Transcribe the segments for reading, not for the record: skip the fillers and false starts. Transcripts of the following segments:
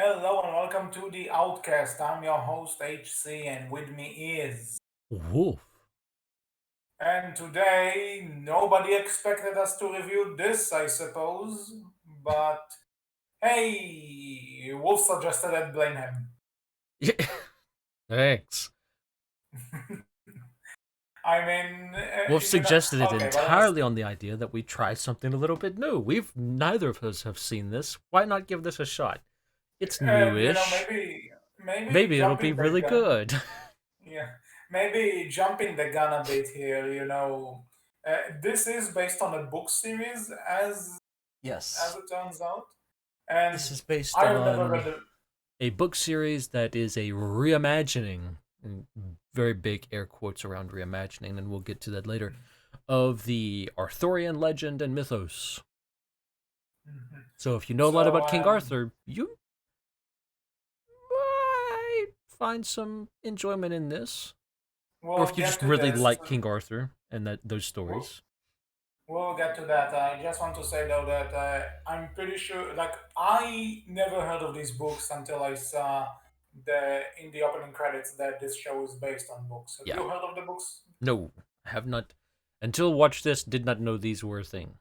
Hello and welcome to the Outcast. I'm your host HC, and with me is. Wolf. And today, nobody expected us to review this, I suppose. But hey, Wolf suggested it, blame him. Yeah. Thanks. I mean, Wolf suggested it okay, but anyways, entirely on the idea that we try something a little bit new. We've neither of us have seen this. Why not give this a shot? It's newish. maybe Maybe it'll be jumping the really gun. good. Yeah, maybe jumping the gun a bit here. This is based on a book series, as Yes. it turns out. This And is based I have never on read the. a book series that is a reimagining, and very big air quotes around reimagining, and we'll get to that later, of the Arthurian legend and mythos. Mhm. So if you know a lot So about King Arthur, you might find some enjoyment in this. Or we'll if you get just to really this. like King Arthur and those We'll, stories. we'll get to that. I just want to say though that I'm pretty sure. Like I never heard of these books until I saw the in the opening credits that this show is based on books. Have Yeah. you heard of the books? No, I have not, until watch this, did not know these were a thing.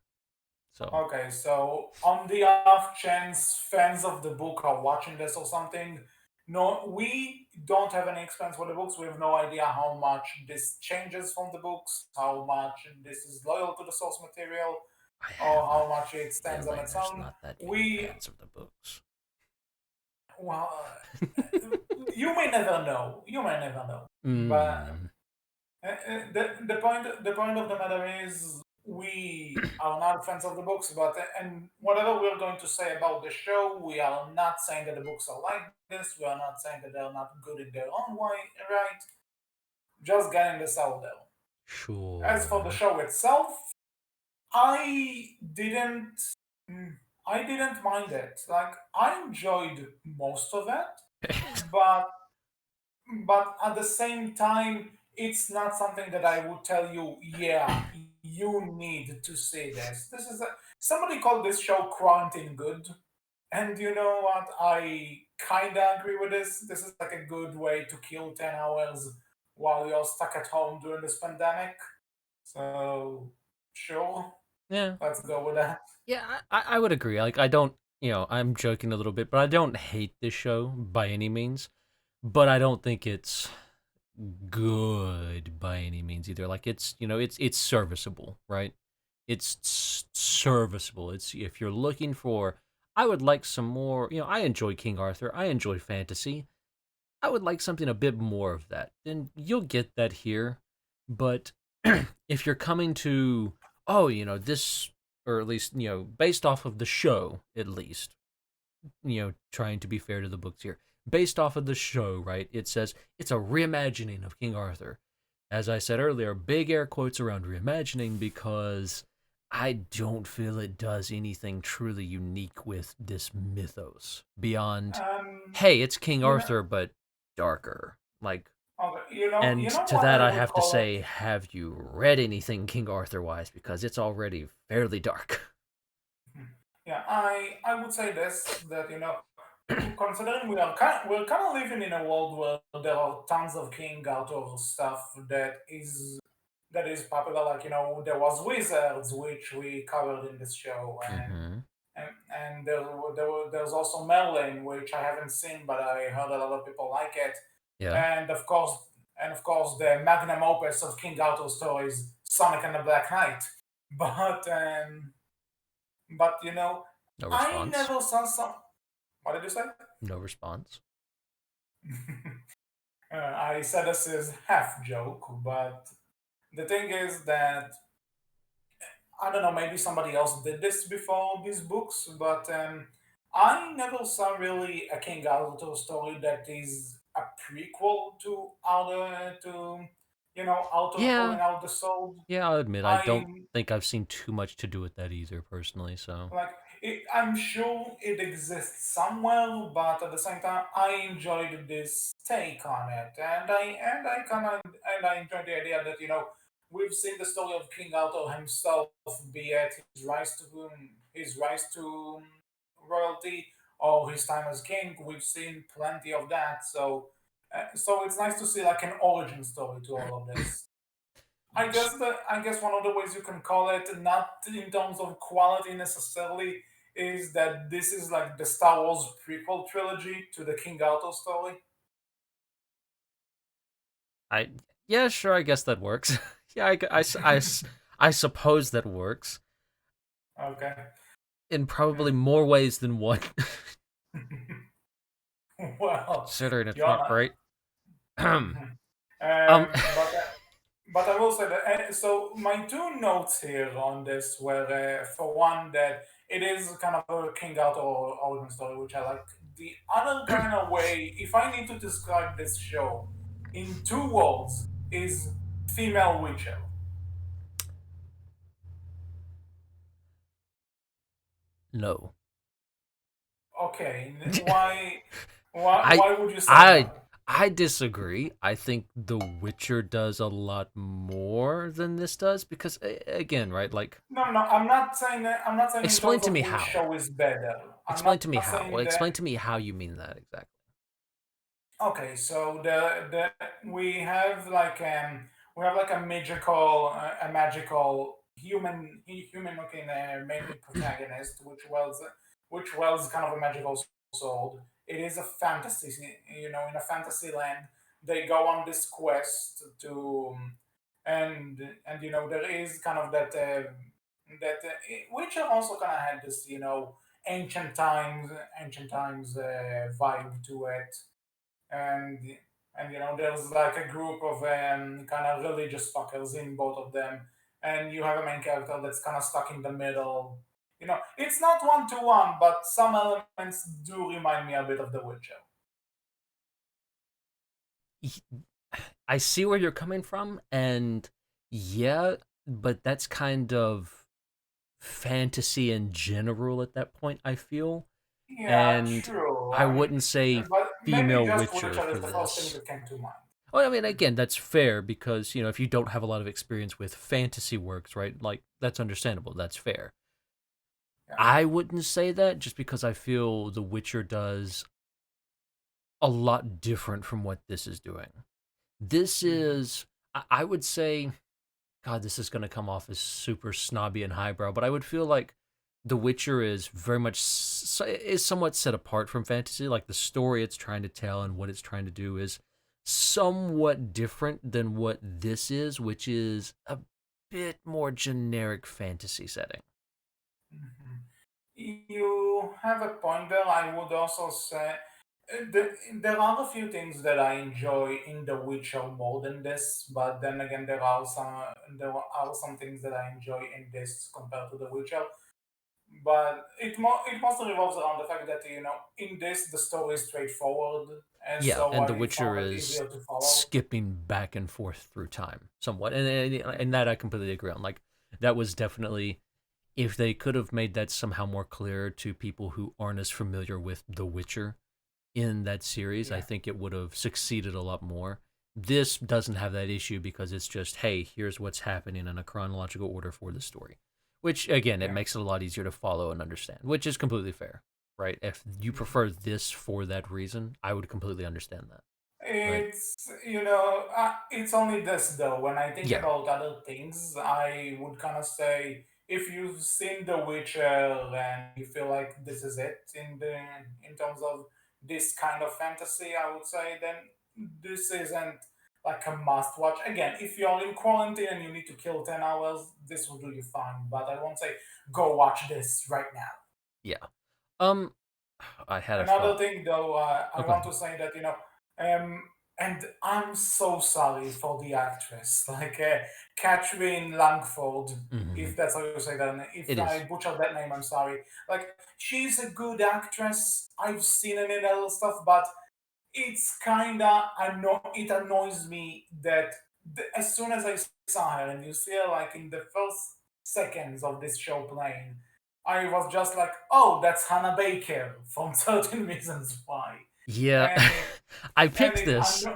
So, Okay, so on the off chance fans of the book are watching this or something, no, we don't have any experience with the books. We have no idea how much this changes from the books, how much this is loyal to the source material, I or have a how much it stands on feeling its there's own. not that many We, fans of the books. well, you may never know. You may never know. But Hmm. the point of the matter is we are not fans of the books, but and whatever we're going to say about the show, we are not saying that the books are like this. We are not saying that they're not good in their own way, right? Just getting this out there. As for the Sure. show itself, I didn't. mm, I didn't mind it. Like I enjoyed most of it, but at the same time, it's not something that I would tell you, yeah, you need to see this. Somebody called this show Quarantine Good. And you know what? I kind of agree with this. This is like a good way to kill 10 hours while you're stuck at home during this pandemic. So, sure, Yeah. let's go with that. Yeah, I would agree. Like, I don't, I'm joking a little bit, but I don't hate this show by any means. But I don't think it's good by any means either. Like it's serviceable, right? It's serviceable. It's if you're looking for, I would like some more. I enjoy King Arthur. I enjoy fantasy. I would like something a bit more of that. And you'll get that here. But if you're coming to, oh, this, or at least based off of the show, at least trying to be fair to the books here. Based off of the show, right? It says it's a reimagining of King Arthur. As I said earlier, big air quotes around reimagining because I don't feel it does anything truly unique with this mythos beyond, Um, hey, it's King you know, Arthur, but darker. Like, okay, and you know to what that I I would have to call say, have you read anything King Arthur wise? Because it's already fairly dark. it? Yeah, I would say this that considering we're kind of living in a world where there are tons of King Arthur stuff that is popular. Like there was Wizards, which we covered in this show, Mm-hmm. and there's also Merlin, which I haven't seen, but I heard a lot of people like it, Yeah. and of course the magnum opus of King Arthur stories, Sonic and the Black Knight. But No I response. never saw some. What did you say? No response. I said this is half joke, but the thing is that I don't know. Maybe somebody else did this before these books, but I never saw really a King Arthur story that is a prequel to Arthur Yeah. calling out the sword. Yeah, I'll admit I I don't think I've seen too much to do with that either, personally. So like I'm sure it exists somewhere, but at the same time, I enjoyed this take on it, and I enjoyed the idea that we've seen the story of King Arthur himself, be it his rise to royalty, or his time as king. We've seen plenty of that. So it's nice to see like an origin story to all of this. I guess one of the ways you can call it, not in terms of quality necessarily, is that this is like the Star Wars prequel trilogy to the King Arthur story. I yeah, sure, I guess that works. Yeah, I suppose that works Okay. in probably more ways than one, Well, considering it's you're not not. great. um, Mhm. But I will say that. So my two notes here on this were, for one, that it is kind of a King Arthur origin story, which I like. The other kind of way, if I need to describe this show in two words, is female Witcher. no. Okay, why? Why? I Why would you say I no? I disagree. I think The Witcher does a lot more than this does because again, right? Like No, no, I'm not saying that. I'm not saying in explain terms to of me which how. show is better. I'm Explain not to me how. Well, saying that. explain to me how you mean that exactly. Okay, so the we have like a magical human looking main protagonist, which was kind of a magical sword. It is a fantasy, in a fantasy land. They go on this quest to, and there is kind of which also kind of had this ancient times vibe to it, and there's like a group of kind of religious fuckers in both of them, and you have a main character that's kind of stuck in the middle. It's not one to one, but some elements do remind me a bit of The Witcher. I see where you're coming from, and yeah, but that's kind of fantasy in general at that point, I feel. Yeah, And true. I wouldn't say But maybe female just Witcher Witcher for is the first thing this. that came to mind. Well, I mean, again, that's fair because, if you don't have a lot of experience with fantasy works, right? Like, that's understandable. That's fair. Yeah. I wouldn't say that just because I feel The Witcher does a lot different from what this is doing. This Mhm. is, I would say, God, this is going to come off as super snobby and highbrow, but I would feel like The Witcher is very much is somewhat set apart from fantasy. Like the story it's trying to tell and what it's trying to do is somewhat different than what this is, which is a bit more generic fantasy setting. Mhm. You have a point there. I would also say there are a few things that I enjoy in The Witcher more than this, but then again, there are some things that I enjoy in this compared to The Witcher. But it mostly revolves around the fact that in this the story is straightforward, and Yeah, so and The it's a Witcher little bit is easier to follow. skipping back and forth through time somewhat, and that I completely agree on. Like that was definitely if they could have made that somehow more clear to people who aren't as familiar with The Witcher in that series, I Yeah, think it would have succeeded a lot more. This doesn't have that issue because it's just, hey, here's what's happening in a chronological order for the story. Which, again, it yeah. makes it a lot easier to follow and understand, which is completely fair, right? If you prefer this for that reason, I would completely understand that, right? It's only this though. When I think Yeah, about other things, I would kind of say if you've seen The Witcher and you feel like this is it in terms of this kind of fantasy, I would say then this isn't like a must watch. Again, if you're in quarantine and you need to kill 10 hours, this will do you fine. But I won't say go watch this right now. yeah. Um, I had a Another thought. thing, though, Oh, I go want ahead. to say that um, and I'm so sorry for the actress, like Catherine Langford, Mm-hmm. if that's how you say that. And if It I is. butchered that name, I'm sorry. Like she's a good actress. I've seen her in other stuff, but it's kinda it annoys me that as soon as I saw her and you see her like in the first seconds of this show playing, I was just like, oh, that's Hannah Baker from 13 Reasons Why. Yeah. And it I and picked it this,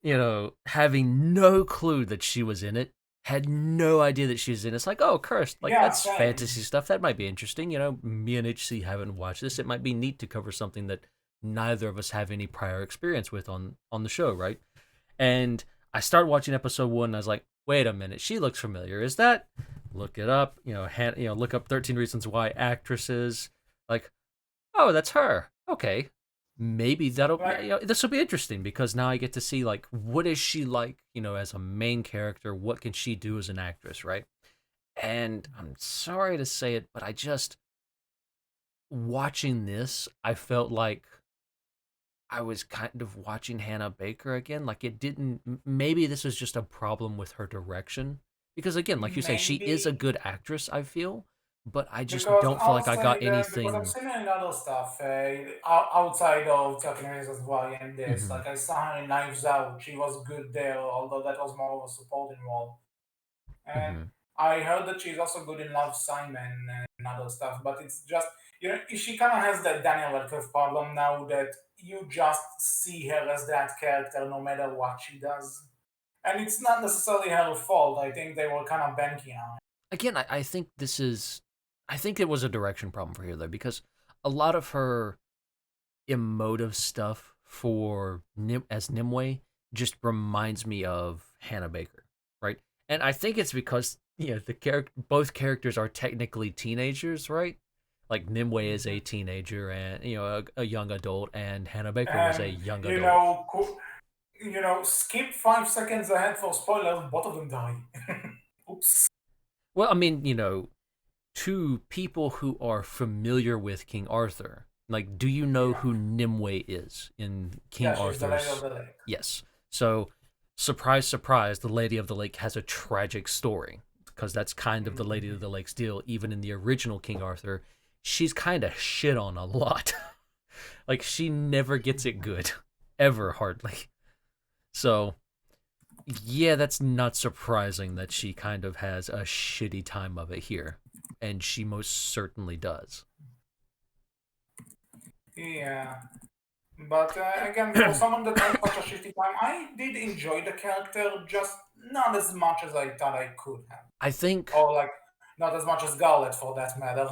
anno- having no clue that she was in it. Had no idea that she was in. It's like, oh, cursed. Like, Yeah, that's same. fantasy stuff. That might be interesting. Me and HC haven't watched this. It might be neat to cover something that neither of us have any prior experience with on the show, right? And I started watching episode 1, and I was like, wait a minute, she looks familiar. Is that? Look it up. Look up 13 Reasons Why actresses. Like, oh, that's her. Okay, maybe that'll Like, this will be interesting because now I get to see like what is she like, as a main character. What can she do as an actress, right? And I'm sorry to say it, but I just watching this, I felt like I was kind of watching Hannah Baker again. Like it didn't. Maybe this is just a problem with her direction because again, like you say, she is a maybe good actress. I feel, but I just because don't feel I'll like I got say that because I've anything. seen her in other stuff outside of Talking Reasons Why and this. Hmm. Like I saw her in Knives Out. She was good there, although that was more of a supporting role. And Hmm. I heard that she's also good in Love Simon and other stuff. But it's just she kind of has that Daniel Radcliffe problem now that you just see her as that character no matter what she does. And it's not necessarily her fault. I think they were kind of banking on it. Again, I think this is. I think it was a direction problem for her though because a lot of her emotive stuff for as Nimue just reminds me of Hannah Baker, right? And I think it's because both characters are technically teenagers, right? Like Nimue is a Mhm. teenager and a young adult, and Hannah Baker was a And young you adult. know, skip 5 seconds ahead for spoilers. Both of them die. Oops. Well, I mean, to people who are familiar with King Arthur, like, do you know Yeah, who Nimue is in King yeah, she's the lady of Arthur's? the lake. Yes. So, surprise, surprise, the Lady of the Lake has a tragic story because that's kind of the Lady of Mhm. the Lake's deal. Even in the original King Arthur, she's kind of shit on a lot. Like, she never gets it good, ever, hardly. So, yeah, that's not surprising that she kind of has a shitty time of it here. And she most certainly does. Yeah, but again, for someone that has such a shitty time, I did enjoy the character, just not as much as I thought I could have, I think or like not as much as Garlet for that matter,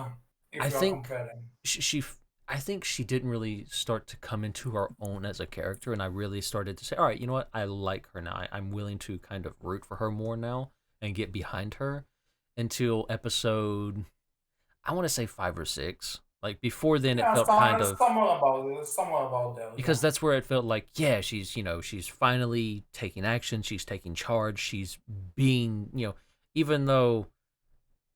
I if you are think comparing. she I think she didn't really start to come into her own as a character, and I really started to say, all right, you know what, I like her now. I'm willing to kind of root for her more now and get behind her until episode, I want to say 5 or 6. Like before then, it Yeah, felt kind of somewhere about there. because Yeah. that's where it felt like, yeah, she's finally taking action, she's taking charge, she's being, even though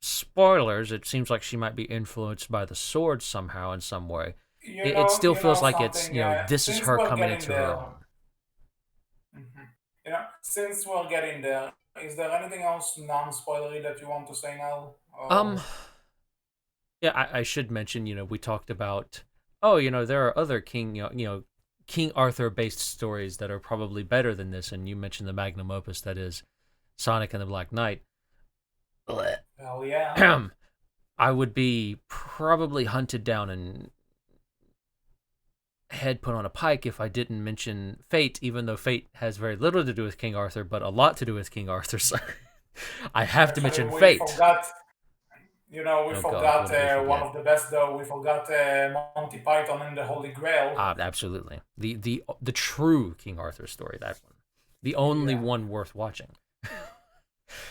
spoilers, it seems like she might be influenced by the sword somehow in some way. It still You know feels like it's, something. this is Since her we're coming getting into her there, own. since we're getting there, is there anything else non-spoilery that you want to say now? Um, Or yeah, I should mention, we talked about, oh, there are other King Arthur based stories that are probably better than this, and you mentioned the magnum opus that is Sonic and the Black Knight. hell yeah, I would be probably hunted down and head put on a pike if I didn't mention Fate, even though Fate has very little to do with King Arthur, but a lot to do with King Arthur. So I have to actually mention we Fate. forgot. We Oh God, forgot what did we one forget? of the best though. We forgot Monty Python and the Holy Grail. Absolutely, the true King Arthur story. That one, the only Yeah, one worth watching.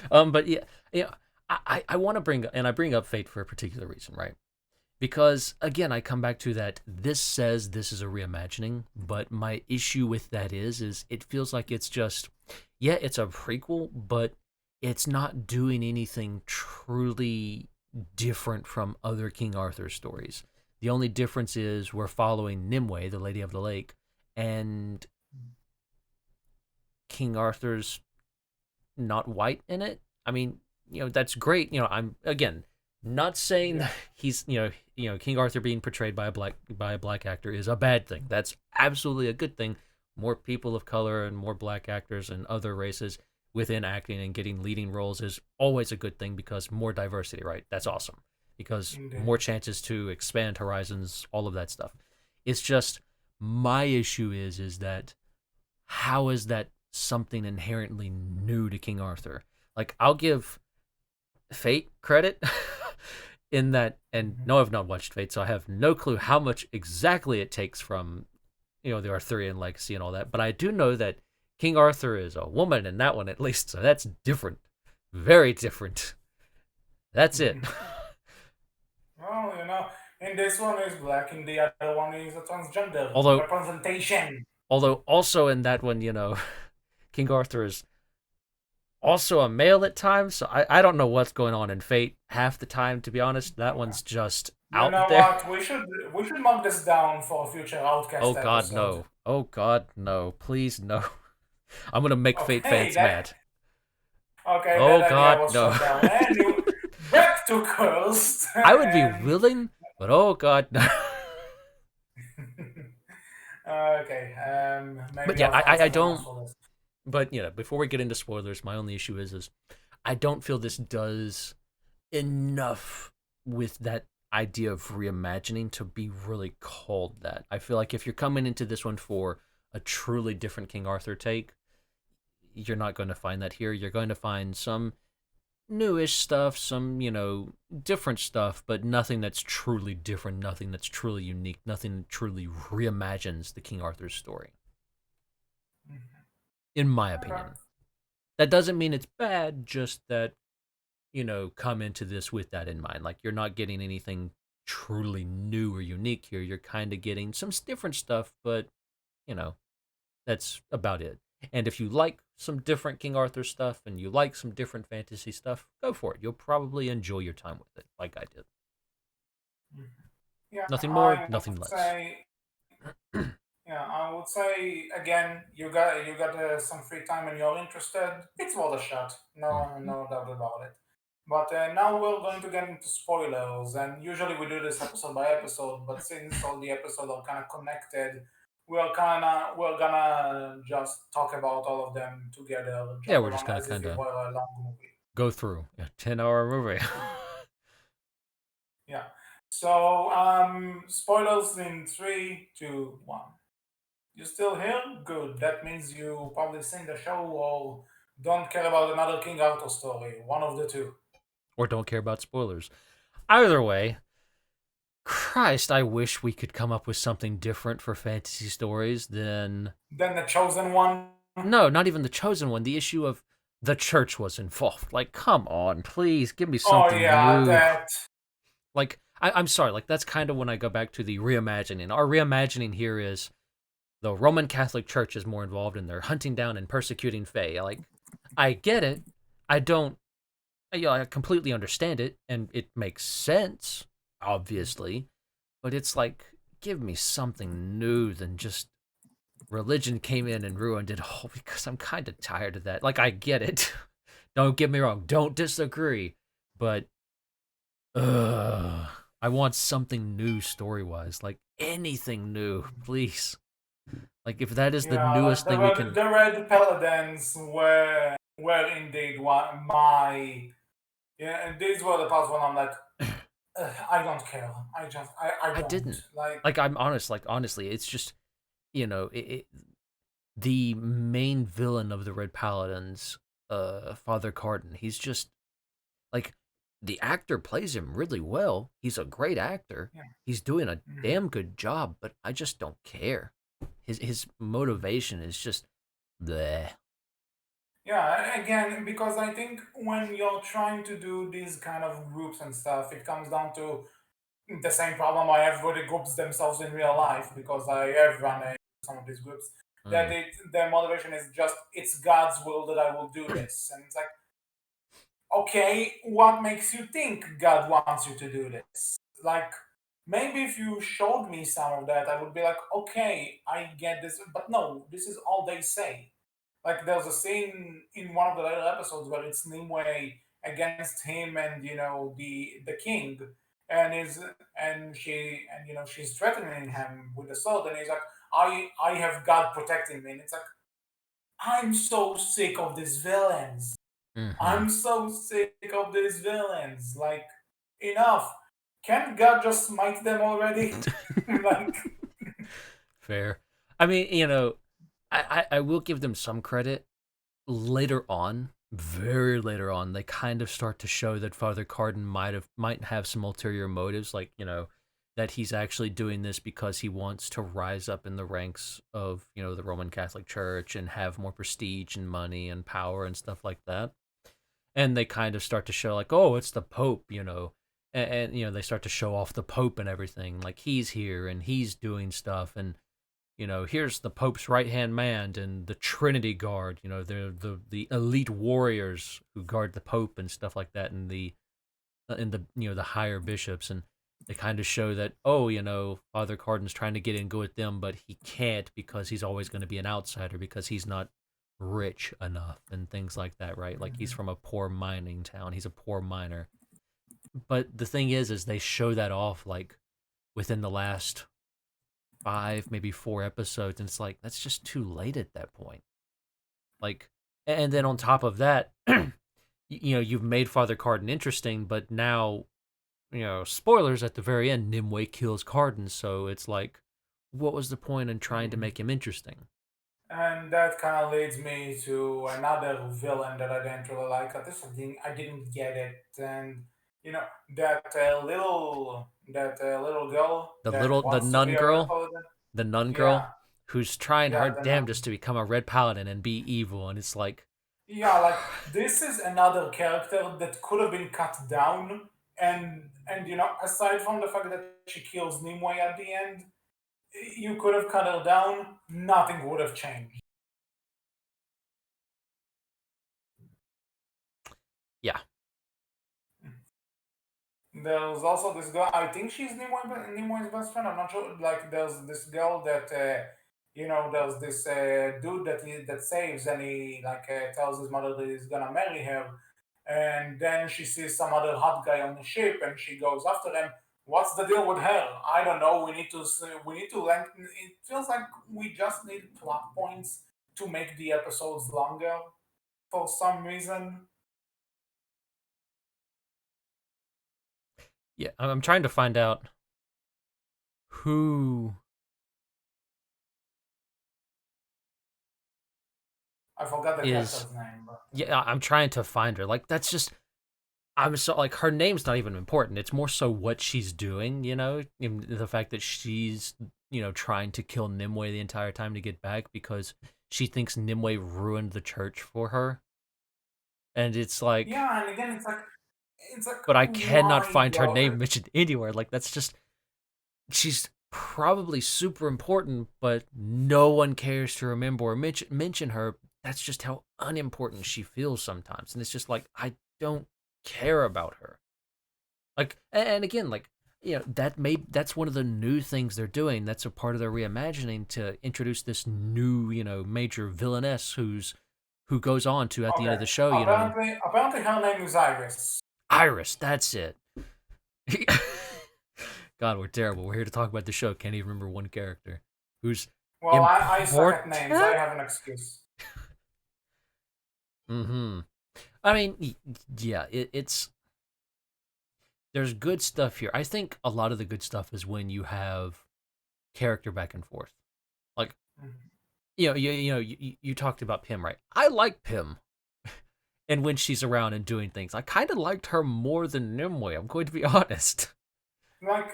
But yeah, I want to bring up Fate for a particular reason, right? Because again, I come back to that this says this is a reimagining, but my issue with that is it feels like it's just, yeah, it's a prequel, but it's not doing anything truly different from other King Arthur stories. The only difference is we're following Nimue, the Lady of the Lake, and King Arthur's not white in it. I mean, that's great. I'm again not saying yeah, that he's King Arthur being portrayed by a black actor is a bad thing. That's absolutely a good thing. More people of color and more black actors and other races within acting and getting leading roles is always a good thing because more diversity, right? That's awesome. Because indeed. more chances to expand horizons, all of that stuff. It's just my issue is that how is that something inherently new to King Arthur? Like I'll give Fate credit in that, and Mhm. no, I've not watched Fate, so I have no clue how much exactly it takes from the Arthurian legacy and all that. But I do know that King Arthur is a woman in that one at least, so that's different, very different. That's it. Well, in this one is black, in the other one is a transgender although representation. although also in that one, King Arthur is also a male at times, so I don't know what's going on in Fate half the time, to be honest. That Okay. one's just You out know there. what? We should mark this down for a future Oh Outcast god, episode. no. Oh god, no. Please no. I'm gonna make Fate Okay, fans that mad. okay, Oh that idea god, was no. shot down. And you back to Cursed I would be and willing, but oh god, no. okay, But maybe yeah, I'll I, find I I someone else don't. for this. But before we get into spoilers, my only issue is I don't feel this does enough with that idea of reimagining to be really called that. I feel like if you're coming into this one for a truly different King Arthur take, you're not going to find that here. You're going to find some newish stuff, some, different stuff, but nothing that's truly different, nothing that's truly unique, nothing that truly reimagines the King Arthur story, Mhm. in my Okay. opinion. That doesn't mean it's bad, just that, come into this with that in mind. Like, you're not getting anything truly new or unique here. You're kind of getting some different stuff, but, you know, that's about it. And if you like some different King Arthur stuff and you like some different fantasy stuff, go for it. You'll probably enjoy your time with it, like I did. Mhm. Yeah, Nothing more, I nothing would less. say Yeah, I would say again, you got some free time and you're interested. It's worth a shot. No, Mhm. no doubt about it. But now we're going to get into spoilers, and usually we do this episode by episode. But since all the episodes are kind of connected, we're gonna just talk about all of them together, Yeah, jump we're just around gonna as if kind it of were a long movie. go through a 10-hour movie. Yeah. So spoilers in three, two, one. You still here? Good. That means you probably seen the show or don't care about another King Arthur story. One of the two. Or don't care about spoilers. Either way, Christ, I wish we could come up with something different for fantasy stories than. Then the chosen one. No, not even the chosen one. The issue of the church was involved. Like, come on, please give me Oh something yeah, new. that. Like, I'm sorry. Like, that's kind of when I go back to the reimagining. Our reimagining here is the Roman Catholic Church is more involved and they're hunting down and persecuting Fae. Like, I get it. I don't. I completely understand it, and it makes sense, obviously. But it's like, give me something new than just religion came in and ruined it all because I'm kind of tired of that. Like, I get it. Don't get me wrong. Don't disagree. But, I want something new story wise. Like, anything new, please. Like, if that is the Yeah, like newest the thing we red, can. the red paladins were indeed one my yeah, and these were the parts when I'm like, I don't care. I I don't didn't. like. Like, I'm honest. Like, honestly, it's just, the main villain of the Red Paladins, Father Cardin, he's just like, the actor plays him really well. He's a great actor. Yeah. He's doing a Mhm. damn good job, but I just don't care. His motivation is just bleh. Yeah, again, because I think when you're trying to do these kind of groups and stuff, it comes down to the same problem why everybody groups themselves in real life because I have run some of these groups that Mm. their motivation is just it's God's will that I will do this, and it's like okay, what makes you think God wants you to do this? Like maybe if you showed me some of that, I would be like okay, I get this, but no, this is all they say. Like there's a scene in one of the later episodes where it's Nimue against him and the king, and is and she and she's threatening him with the sword, and he's like, I have God protecting me, and it's like I'm so sick of these villains. Mm-hmm. I'm so sick of these villains. Like enough. Can't God just smite them already? Like Fair. I mean, I will give them some credit later on very later on, they kind of start to show that Father Cardin might have some ulterior motives, like that he's actually doing this because he wants to rise up in the ranks of the Roman Catholic Church and have more prestige and money and power and stuff like that. And they kind of start to show like, oh, it's the Pope, and they start to show off the Pope and everything, like he's here and he's doing stuff, and here's the Pope's right hand man and the Trinity Guard. They're the elite warriors who guard the Pope and stuff like that, and the higher bishops, and they kind of show that Father Cardin's trying to get in good with them, but he can't because he's always going to be an outsider because he's not rich enough and things like that, right? Like he's Mhm. from a poor mining town. He's a poor miner. But the thing is they show that off like within the last five, maybe four episodes, and it's like that's just too late at that point. Like, and then on top of that, you've made Father Cardin interesting, but now, spoilers at the very end, Nimue kills Cardin, so it's like, what was the point in trying to Mhm. make him interesting? And that kind of leads me to another villain that I didn't really like. At least I didn't get it. And you know that little girl that The wants to be nun a red girl, paladin. the nun girl, Yeah, who's trying her yeah, the damnedest nun. to become a red paladin and be evil, and it's like, Yeah, like this is another character that could have been cut down, and aside from the fact that she kills Nimue at the end, you could have cut her down. Nothing would have changed. yeah, There's also this girl. I think she's Nimoy's best friend. I'm not sure. Like, there's this girl that there's this dude that saves, and he tells his mother that he's gonna marry her, and then she sees some other hot guy on the ship, and she goes after them. What's the deal with her? I don't know. We need to lengthen. It feels like we just need plot points to make the episodes longer for some reason. yeah. I'm trying to find out who I forgot the is. character's name, but. Yeah, I'm trying to find her. Like that's just I'm so like her name's not even important. It's more so what she's doing, and the fact that she's trying to kill Nimue the entire time to get back because she thinks Nimue ruined the church for her, and it's like, Yeah, and again, it's like but I cannot why find her go? name mentioned anywhere. Like that's just she's probably super important, but no one cares to remember or mention her. That's just how unimportant she feels sometimes, and it's just like I don't care about her. Like, and again, like that's one of the new things they're doing. That's a part of their reimagining to introduce this new major villainess who goes on to at the end Okay, of the show, apparently her name is Iris. Iris. That's it. God, we're terrible. We're here to talk about the show. Can't even remember one character who's Well, I suck at important. names. I have an excuse. Mm-hmm. I mean, yeah, it's there's good stuff here. I think a lot of the good stuff is when you have character back and forth. Like, Mhm. you talked about Pim, right? I like Pim, and when she's around and doing things, I kind of liked her more than Nimue. I'm going to be honest. Like,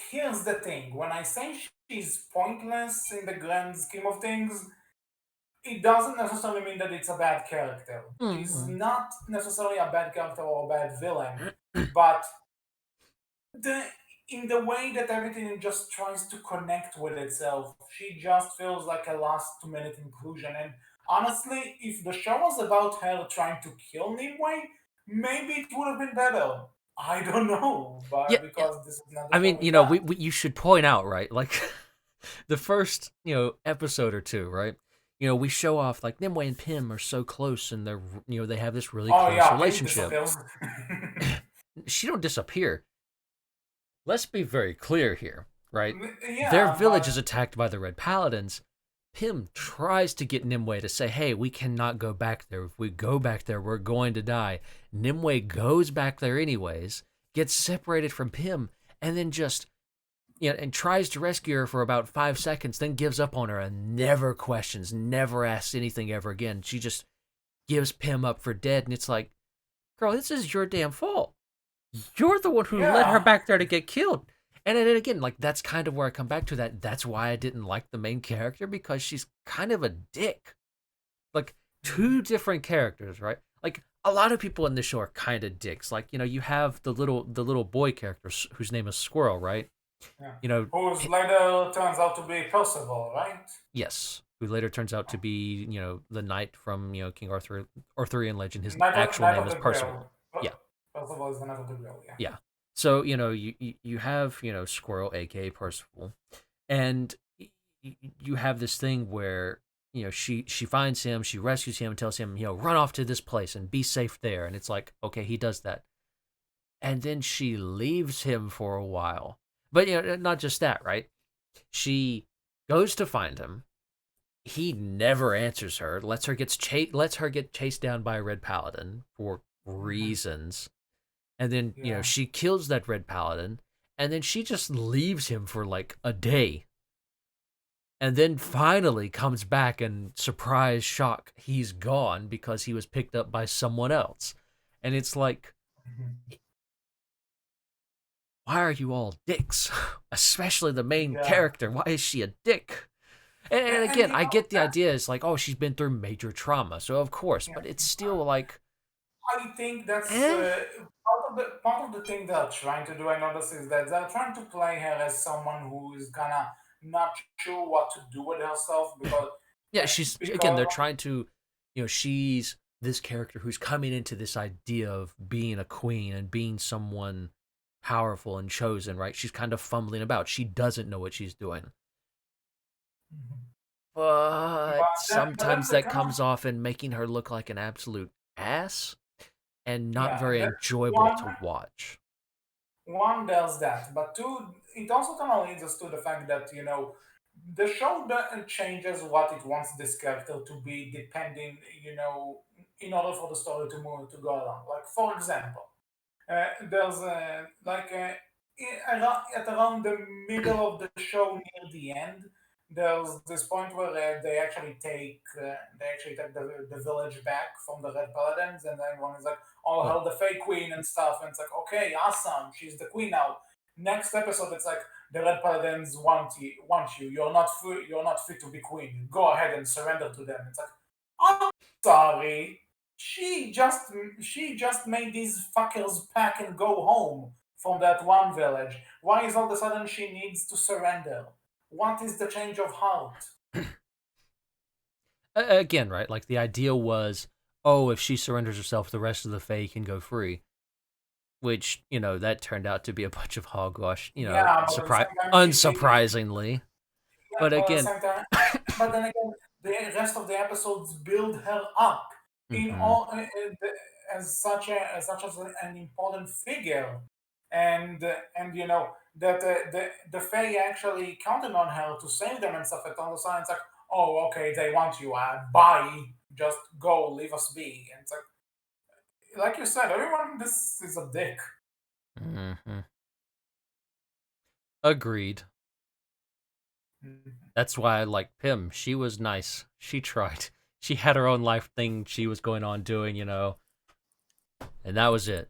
here's the thing: when I say she's pointless in the grand scheme of things, it doesn't necessarily mean that it's a bad character. She's Mm-hmm. not necessarily a bad character or a bad villain, but the in the way that everything just tries to connect with itself, she just feels like a last minute inclusion. And honestly, if the show was about her trying to kill Nimue, maybe it would have been better. I don't know, Yeah, but yeah. because this is not the I show mean, we got. we you should point out, right? Like the first episode or two, right? We show off like Nimue and Pim are so close, and they have this really Oh close yeah, Pim relationship. disappears. She don't disappear. Let's be very clear here, right? Their Yeah, village is but attacked by the Red Paladins. Pim tries to get Nimue to say, hey, we cannot go back there. If we go back there, we're going to die. Nimue goes back there anyways, gets separated from Pim, and then just, and tries to rescue her for about 5 seconds, then gives up on her and never questions, never asks anything ever again. She just gives Pym up for dead, and it's like, girl, this is your damn fault. You're the one who led her Yeah. back there to get killed. And then again, like that's kind of where I come back to that. That's why I didn't like the main character because she's kind of a dick. Like two Mhm. different characters, right? Like a lot of people in the show are kind of dicks. Like you have the little boy character whose name is Squirrel, right? Yeah. You know, Whose later turns out to be Percival, right? yes, who later turns out to be the knight from King Arthurian legend. His actual Knight name of is the Percival. Grail. Yeah, Percival is the Knight of the Grail, yeah. yeah. So you have Squirrel, aka Percival, and you have this thing where she finds him, she rescues him, and tells him run off to this place and be safe there. And it's like, okay, he does that, and then she leaves him for a while. But not just that, right? She goes to find him. He never answers her. Lets her get chased down by a red paladin for Mhm. reasons. And then Yeah. she kills that red paladin, and then she just leaves him for like a day, and then finally comes back and surprise shock, he's gone because he was picked up by someone else. And it's like, Mhm. why are you all dicks? Especially the main Yeah. character. Why is she a dick? And And again, I get the idea. It's like, oh, she's been through major trauma, so of course. yeah, But it's still like, I think that's eh? part of the thing they're trying to do. I notice is that they're trying to play her as someone who is gonna not sure what to do with herself Yeah, uh, she's again. because They're trying to, she's this character who's coming into this idea of being a queen and being someone powerful and chosen. Right? She's kind of fumbling about. She doesn't know what she's doing, but but then sometimes they that kind of comes off in making her look like an absolute ass and not yeah very that enjoyable one to watch. one does that, but two, it also kind of leads us to the fact that the show changes what it wants this character to be depending, in order for the story to move to go along. Like for example, there's like at around the middle of the show near the end, there's this point where they actually take the village back from the red paladins, and everyone is like, oh Oh, hell, the fake queen and stuff, and it's like, okay, awesome, she's the queen now. Next episode it's like, the red paladins want you, you're not fit to be queen, go ahead and surrender to them. It's like, I'm sorry, she just she just made these fuckers pack and go home from that one village. Why is all of a sudden she needs to surrender? What is the change of heart? again, right? Like the idea was, oh, if she surrenders herself, the rest of the Fae can go free. Which that turned out to be a bunch of hogwash. Yeah, but at the same time, Unsurprisingly. yeah, But but at the again, same time, but then again, the rest of the episodes build her up in hmm all as such as an important figure, and that the Fae actually counted on her to save them and stuff. And all the time, it's like, oh, okay, they want you. Bye, just go, leave us be. And it's like you said, everyone this is a dick. hmm agreed. Mhm. That's why I like Pym. She was nice. She tried. She had her own life thing she was going on doing, and that was it.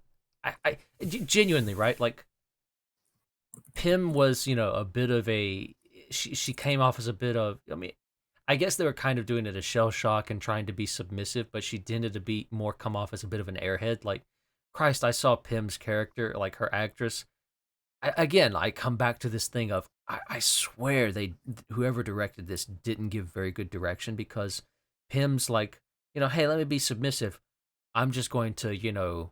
Genuinely, right? Like Pym was, a bit of a. She came off as a bit of. I mean, I guess they were kind of doing it as shell shock and trying to be submissive, but she tended to be more come off as a bit of an airhead. Like, Christ, I saw Pym's character, like her actress. Again, I come back to this thing of I swear whoever directed this didn't give very good direction because Pym's like, hey, let me be submissive. I'm just going to,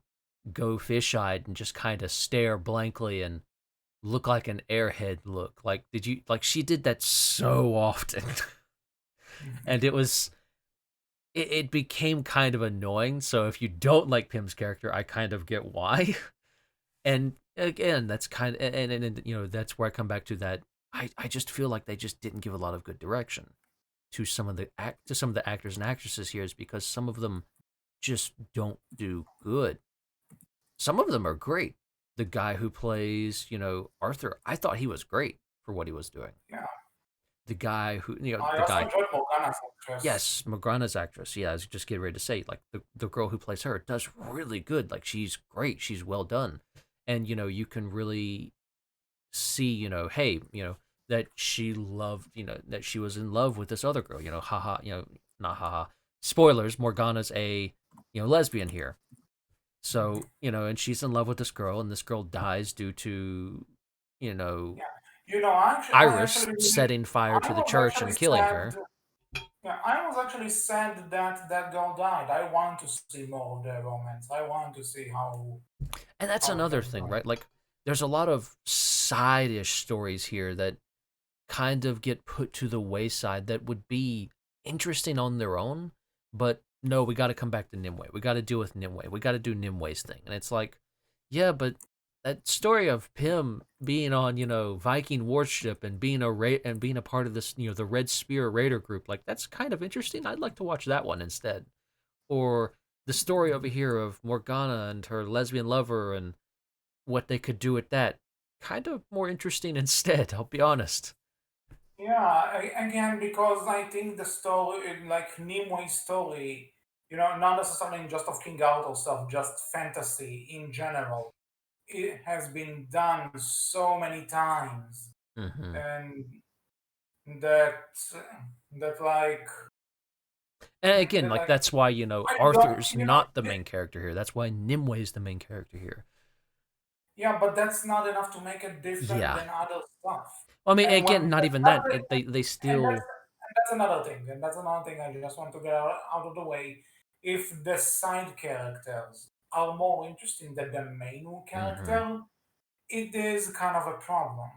go fish eyed and just kind of stare blankly and look like an airhead look. Like, did you like she did that so often? And it became kind of annoying. So if you don't like Pym's character, I kind of get why. And again, that's kind of and that's where I come back to that. I just feel like they just didn't give a lot of good direction to some of the actors and actresses here is because some of them just don't do good. Some of them are great. The guy who plays, Arthur, I thought he was great for what he was doing. Yeah. the guy who I the also guy. enjoyed Morgana's actress. Yes, Morgana's actress. Yeah, I was just getting ready to say, like the girl who plays her does really good. Like she's great. She's well done, and you can really see, hey, that she loved, that she was in love with this other girl. Haha, not haha. Spoilers: Morgana's a lesbian here. So and she's in love with this girl, and this girl dies due to you know Yeah, I Iris actually, setting fire I to the was church actually and killing sad. her. Yeah, I was actually sad that that girl died. I want to see more of their romance. I want to see And that's how it another kept thing, going. right? Like, there's a lot of side-ish stories here that kind of get put to the wayside that would be interesting on their own, but no, we got to come back to Nimue. We got to deal with Nimue. We got to do Nimue's thing. And it's like, yeah, but that story of Pym being on, Viking warship and being and being a part of this, the Red Spear Raider group, like that's kind of interesting. I'd like to watch that one instead. Or the story over here of Morgana and her lesbian lover and what they could do with that. Kind of more interesting instead, I'll be honest. Yeah, again, because I think the story, like Nimue story, not necessarily just of King Arthur stuff, just fantasy in general, it has been done so many times, Hmm. and that that like And again, that like like that's why I don't, Arthur's not the main character here. That's why Nimue is the main character here. yeah, but that's not enough to make it different Yeah. than other stuff. Well, I mean, And when again, not even that's that. They and still. that's another thing, and that's another thing I just want to get out of the way. If the side characters are more interesting than the main Hmm. character, it is kind of a problem.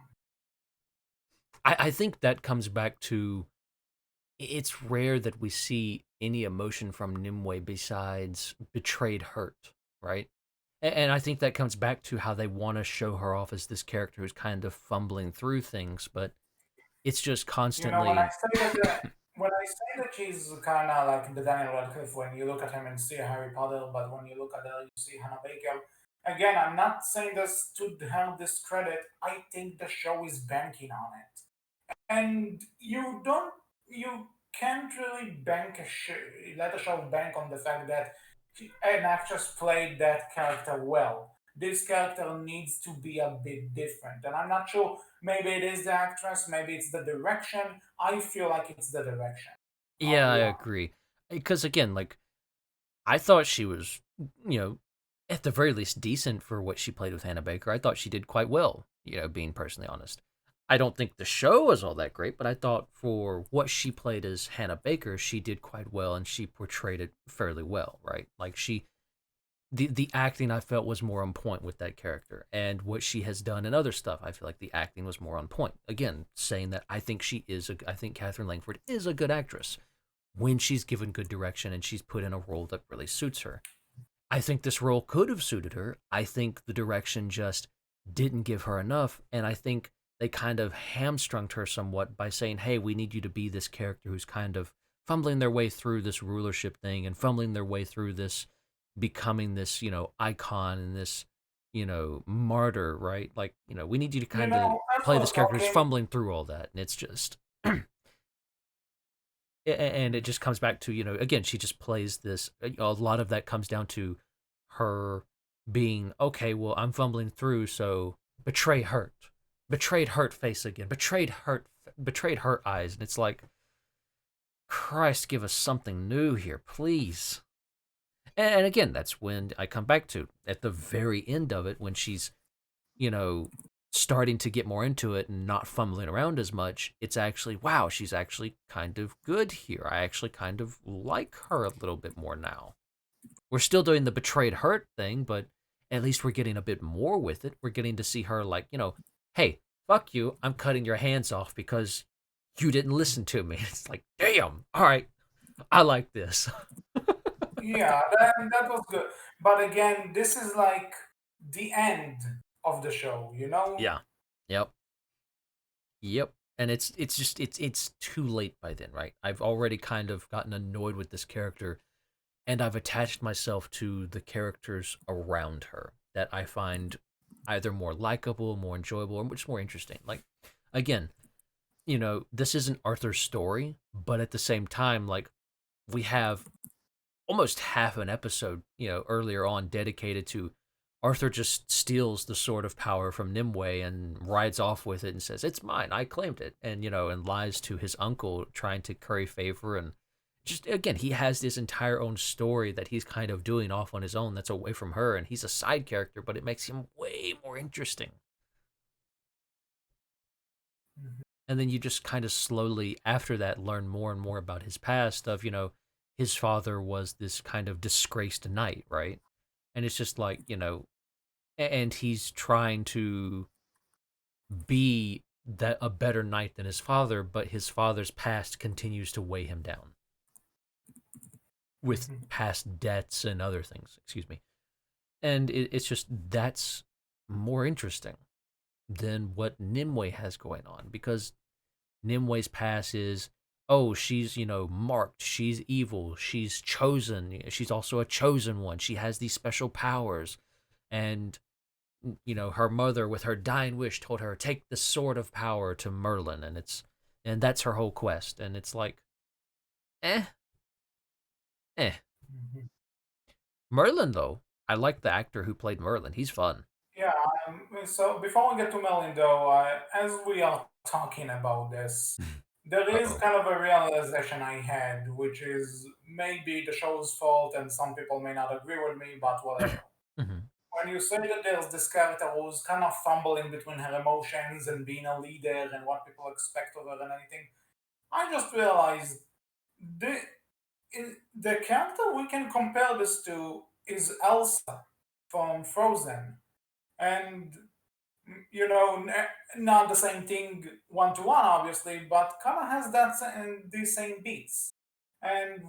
I think that comes back to it's rare that we see any emotion from Nimue besides betrayed hurt, right? And I think that comes back to how they want to show her off as this character who's kind of fumbling through things, but it's just When I constantly. say that when I say that she's kind of like the Daniel Radcliffe, when you look at him and see Harry Potter, but when you look at her, you see Hannah Baker. Again, I'm not saying this to her discredit. I think the show is banking on it, and you can't really let a show bank on the fact that an actress played that character well. This character needs to be a bit different, and I'm not sure. Maybe it is the actress, maybe it's the direction. I feel like it's the direction. I'll Yeah, I be honest. agree. Because again, like I thought she was, you know, at the very least decent for what she played with Hannah Baker. I thought she did quite well, being personally honest. I don't think the show was all that great, but I thought for what she played as Hannah Baker, she did quite well and she portrayed it fairly well, right? Like the acting I felt was more on point with that character, and what she has done in other stuff, I feel like the acting was more on point. Again, saying that I think Catherine Langford is a good actress when she's given good direction and she's put in a role that really suits her. I think this role could have suited her. I think the direction just didn't give her enough. And I think they kind of hamstrung her somewhat by saying, hey, we need you to be this character who's kind of fumbling their way through this rulership thing and fumbling their way through this becoming this, icon and this, martyr, right? Like, we need you to kind of As play we're this character who's talking, fumbling through all that. And it's just and it just comes back to again she just plays this a lot of that comes down to her being okay, well, I'm fumbling through, so betrayed hurt face again, betrayed hurt eyes, and it's like, Christ, give us something new here, please. And again, that's when I come back to at the very end of it when she's you know, starting to get more into it and not fumbling around as much, it's actually, wow, she's actually kind of good here. I actually kind of like her a little bit more now. We're still doing the betrayed hurt thing, but at least we're getting a bit more with it. We're getting to see her like, hey, fuck you, I'm cutting your hands off because you didn't listen to me. It's like, damn, all right, I like this. yeah, that was good. But again, this is like the end of the show, you know? Yeah. Yep. Yep. And it's just it's too late by then, right? I've already kind of gotten annoyed with this character and I've attached myself to the characters around her that I find either more likable, more enjoyable, or much more interesting. Like again, this isn't Arthur's story, but at the same time, like, we have almost half an episode, earlier on dedicated to Arthur just steals the sword of power from Nimue and rides off with it and says, "It's mine. I claimed it." And, and lies to his uncle trying to curry favor. And just, again, he has this entire own story that he's kind of doing off on his own that's away from her. And he's a side character, but it makes him way more interesting. Mhm. And then you just kind of slowly, after that, learn more and more about his past of, his father was this kind of disgraced knight, right? And it's just like, and he's trying to be that a better knight than his father, but his father's past continues to weigh him down with Mhm. past debts and other things. Excuse me. And it's just that's more interesting than what Nimue has going on, because Nimue's past is, oh, she's, marked, she's evil, she's chosen, she's also a chosen one, she has these special powers. And her mother with her dying wish told her, take the sword of power to Merlin. And that's her whole quest. And it's like, eh, eh. Mhm. Merlin, though, I like the actor who played Merlin. He's fun. Yeah, so before we get to Melindo, as we are talking about this, there is Uh-oh. kind of a realization I had, which is maybe the show's fault, and some people may not agree with me, but whatever. Hmm. When you say that there's this character who's kind of fumbling between her emotions and being a leader and what people expect of her and anything, I just realized the the character we can compare this to is Elsa from Frozen, and not the same thing one to one, obviously, but kind of has these same beats. And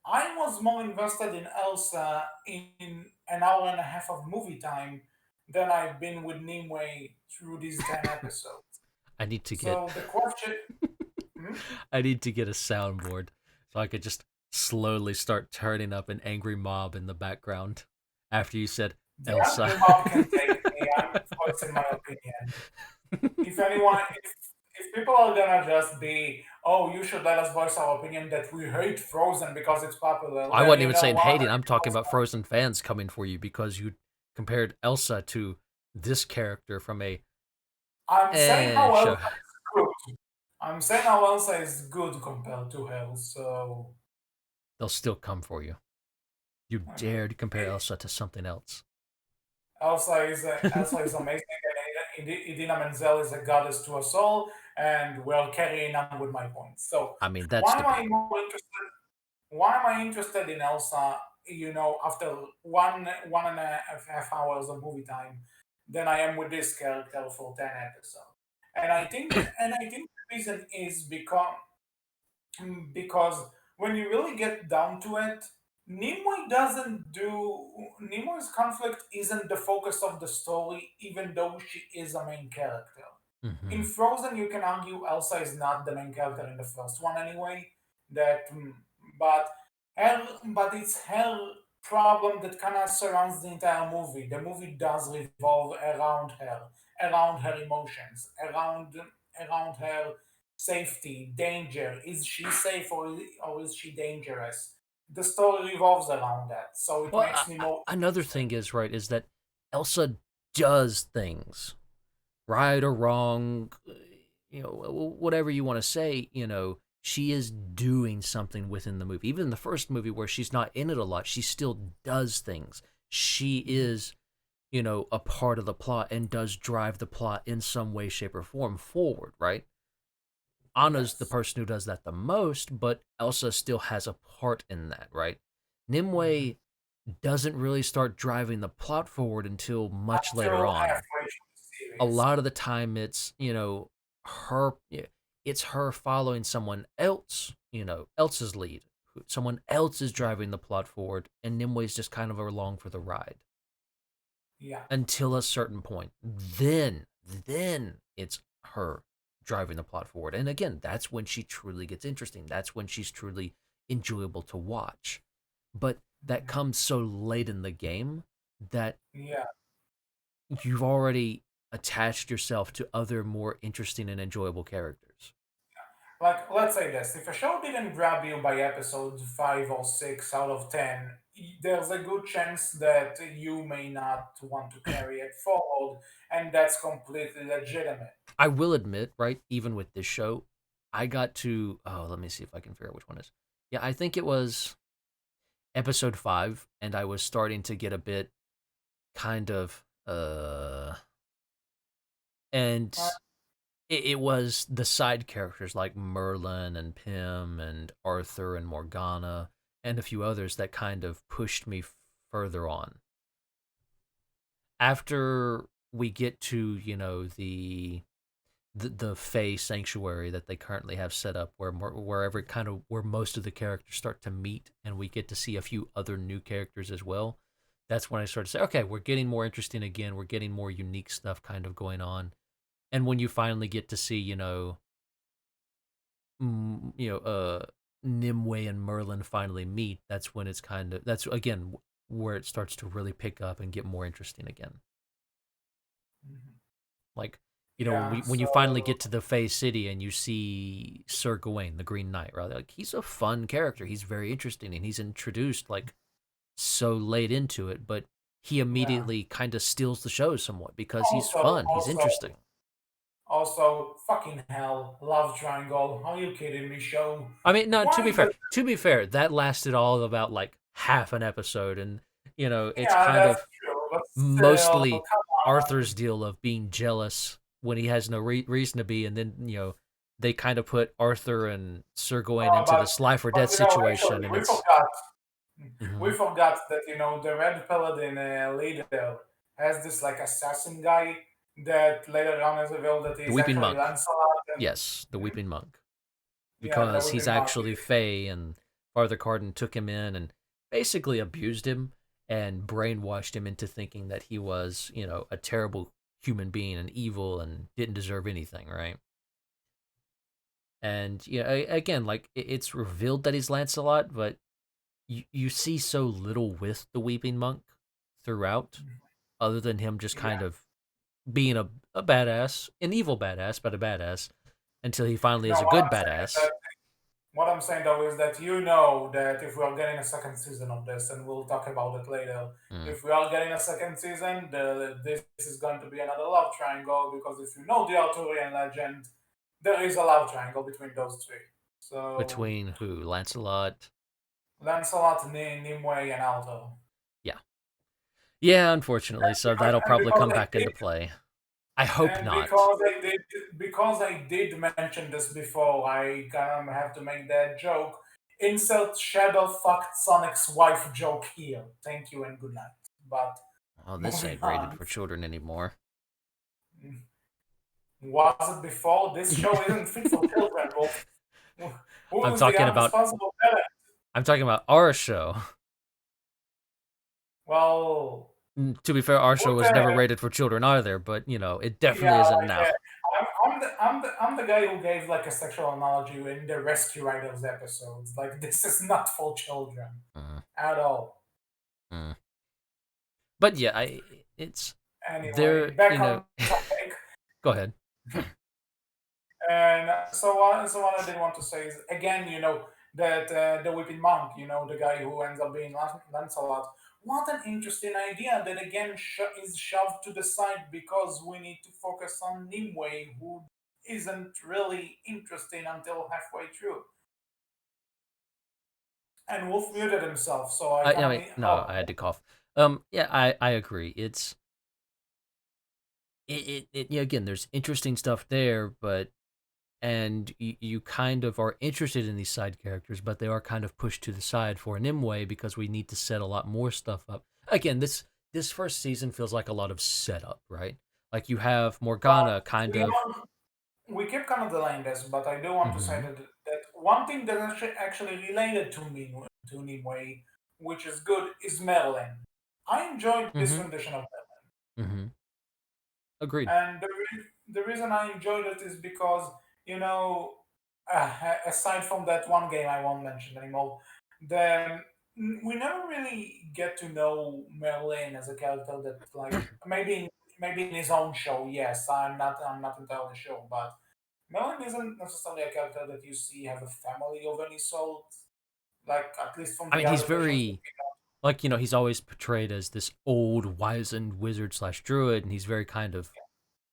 I was more invested in Elsa in an hour and a half of movie time than I've been with Nimue through these 10 episodes. I need to get So the question, hmm? I need to get a soundboard so I could just slowly start turning up an angry mob in the background after you said The Elsa. angry mob can take me. I'm voicing my opinion. If anyone, if people are gonna just be, oh, you should let us voice our opinion that we hate Frozen because it's popular, I then wasn't you even know saying what? hating. I'm talking about Frozen fans coming for you because you compared Elsa to this character from a I'm saying how Elsa show. is good. I'm saying how Elsa is good compared to her. So They'll still come for you. You dare to compare eh, Elsa to something else. Elsa is amazing, and Idina Menzel is a goddess to us all, and we're carrying on with my point. So I mean, that's why am I debatable. more interested? Why am I interested in Elsa? After one and a half hours of movie time, than I am with this character for 10 episodes. And I think the reason is because when you really get down to it, Nimoy's conflict isn't the focus of the story, even though she is a main character. In Hmm. Frozen, you can argue Elsa is not the main character in the first one anyway. That, but but it's her problem that kind of surrounds the entire movie. The movie does revolve around her emotions, around her safety, danger. Is she safe or is she dangerous? The story revolves around that, so it Well, makes me more another interested. thing is, right, is that Elsa does things, right or wrong, whatever you want to say, she is doing something within the movie. Even in the first movie where she's not in it a lot, she still does things. She Mhm. is, a part of the plot and does drive the plot in some way, shape, or form forward, right? Anna's the Yes. person who does that the most, but Elsa still has a part in that, right? Mhm. Nimue doesn't really start driving the plot forward until much later Until on. halfway through the A series. lot of the time it's, her it's her following someone else, else's lead. Someone else is driving the plot forward and Nimue's just kind of along for the ride Yeah. until a certain point. Then it's her driving the plot forward. And again, that's when she truly gets interesting. That's when she's truly enjoyable to watch. But that Mhm. comes so late in the game that Yeah. you've already attached yourself to other more interesting and enjoyable characters. Like, let's say this: if a show didn't grab you by episode 5 or 6 out of 10, there's a good chance that you may not want to carry it forward, and that's completely legitimate. I will admit, right, even with this show, I got to let me see if I can figure out which one is. Yeah, I think it was episode 5 and I was starting to get a bit kind of and Uh, it was the side characters like Merlin and Pym and Arthur and Morgana and a few others that kind of pushed me further on. After we get to, the Fey sanctuary that they currently have set up, wherever kind of where most of the characters start to meet, and we get to see a few other new characters as well. That's when I started to say, okay, we're getting more interesting again. We're getting more unique stuff kind of going on. And when you finally get to see, mm, you know, uh, Nimue and Merlin finally meet, that's when it's kind of that's again where it starts to really pick up and get more interesting again. mhm. Like, Yeah, when so you finally get to the Fey City and you see Sir Gawain, the Green Knight, right? Like he's a fun character. He's very interesting and he's introduced like so late into it, but he yeah. immediately kind of steals the show somewhat because he's Also, fun, he's also, interesting. fucking hell, love triangle. Are you kidding me, show? I mean, no, Why does? to be fair, that lasted all about like half an episode and it's Yeah, kind that's of true, but still, mostly come Arthur's deal of being jealous when he has no reason to be, and then they kind of put Arthur and Sir Gawain on. into this life or death Actually, situation, and it's we mhm, forgot that the Red Paladin leader has this like assassin guy that later on is revealed that the he's Weeping actually Monk. Lancelot, and Yes, the Weeping Monk, yeah, the because he's Weeping Monk. actually Fey, and Father Cardin took him in and basically abused him and brainwashed him into thinking that he was a terrible human being and evil and didn't deserve anything, right? And again, like it's revealed that he's Lancelot, but you see so little with the Weeping Monk throughout, other than him just Yeah. kind of being a badass, an evil badass, but a badass, until he finally No, is a good badass. what I'm saying though is that you know that if we are getting a second season of this, and we'll talk about it later, Mm. if we are getting a second season, this is going to be another love triangle because if you know the Arthurian legend, there is a love triangle between those three. So Between who? Lancelot? Lancelot, Nimue, and Alto. Yeah. Yeah, unfortunately. So that'll And probably because come back they into play. I hope And not. because I did mention this before, I kind of have to make that joke. Insert Shadow fucked Sonic's wife joke here. Thank you and good night. But Oh, this moving ain't rated on. for children anymore. Was it before? This show isn't fit for children, but I'm who is the talking about irresponsible parent? I'm talking about our show. Well, To be fair, our show put was never rated for children either, but it definitely yeah, isn't like now. I'm the guy who gave like a sexual analogy in the Rescue Riders episodes. Like this is not for children Mm, at all. mm. But yeah, I it's Anyway, there. back on topic. Go ahead. And so what I did want to say is again, that the Whipping Monk, the guy who ends up being Lancelot. What an interesting idea that again is shoved to the side because we need to focus on Nimue, who isn't really interesting until halfway through. And Wolf muted himself, so I I can't. mean, no, Oh, I had to cough. Yeah, I agree. Yeah, again, there's interesting stuff there, but and you kind of are interested in these side characters, but they are kind of pushed to the side for Nimue because we need to set a lot more stuff up. Again, this first season feels like a lot of setup, right? Like you have but Morgana to kind be of. honest, we keep kind of delaying this, but I do want to say Hmm. that one thing that actually related to me to Nimue, which is good, is Merlin. I enjoyed this Hmm. rendition of Hmm. Agreed. Merlin, and the reason I enjoyed it is because you know, aside from that one game I won't mention anymore, then we never really get to know Merlin as a character that like maybe maybe in his own show. Yes, I'm not entirely sure, but Merlin isn't necessarily a character that you see have a family of any sort. Like at least from I the mean, he's other versions that very we know. like he's always portrayed as this old wizened wizard slash druid, and he's very kind of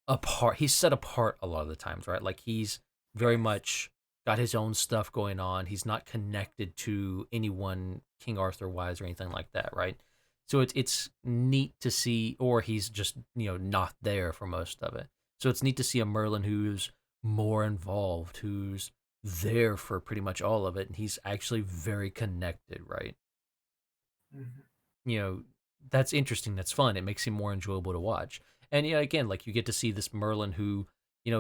apart. He's set apart a lot of the times, right? Like he's very Yes. much got his own stuff going on. He's not connected to anyone King Arthur wise or anything like that, right? So it's neat to see, or he's just not there for most of it. So it's neat to see a Merlin who's more involved, who's there for pretty much all of it, and he's actually very connected, right? Hmm. you know that's interesting, that's fun, it makes him more enjoyable to watch. And again, like, you get to see this Merlin who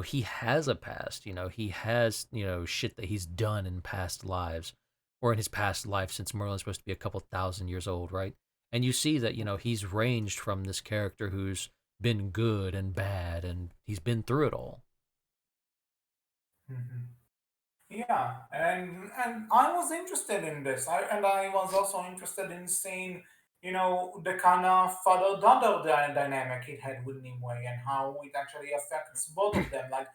he has a past, he has shit that he's done in past lives, or in his past life, since Merlin's supposed to be a couple thousand years old, right? And you see that he's ranged from this character who's been good and bad, and he's been through it all. Hmm. Yeah, and I was interested in this. I was also interested in seeing, the kind of father-daughter dynamic it had with Nimue and how it actually affects both of them. Like,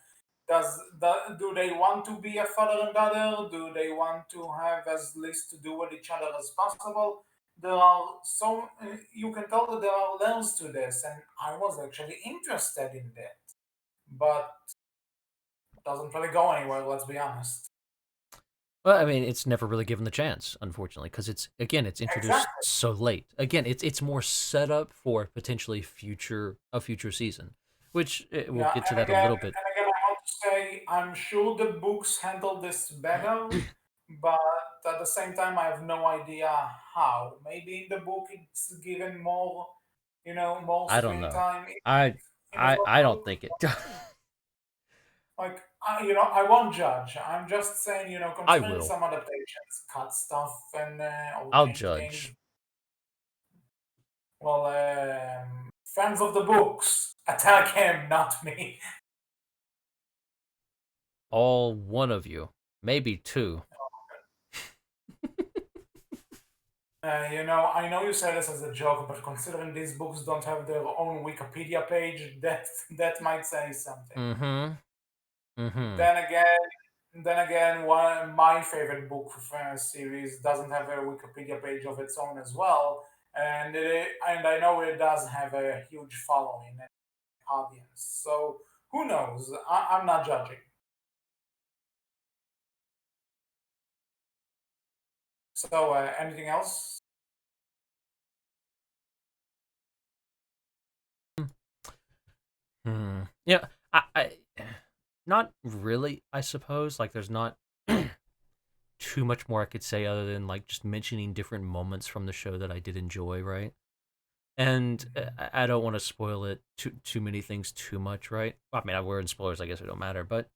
do they want to be a father and daughter? Do they want to have as least to do with each other as possible? There are so you can tell that there are layers to this, and I was actually interested in that, but doesn't really go anywhere. Let's be honest. Well, I mean, it's never really given the chance, unfortunately, because it's introduced Exactly. so late. Again, it's more set up for potentially future season, which we'll Yeah, get to that a little bit. and again, I want to say I'm sure the books handle this better, but at the same time, I have no idea how. Maybe in the book it's given more, more I don't screen know. time. I In the first I don't book, think it. like I won't judge. I'm just saying, I considering will. some adaptations cut stuff and or I'll change things. judge. Well, fans of the books attack him, not me. All one of you, maybe two. I know you say this as a joke, but considering these books don't have their own Wikipedia page, that might say something. Mm-hmm. Mm-hmm. Then again, one my favorite book series doesn't have a Wikipedia page of its own as well, and I know it does have a huge following and audience. So who knows? I'm not judging. So anything else? Hmm. Yeah. I not really, I suppose. Like, there's not too much more I could say other than like just mentioning different moments from the show that I did enjoy, right? And Mhm. I don't want to spoil it too many things too much, right? I mean, we're in spoilers, I guess it don't matter. But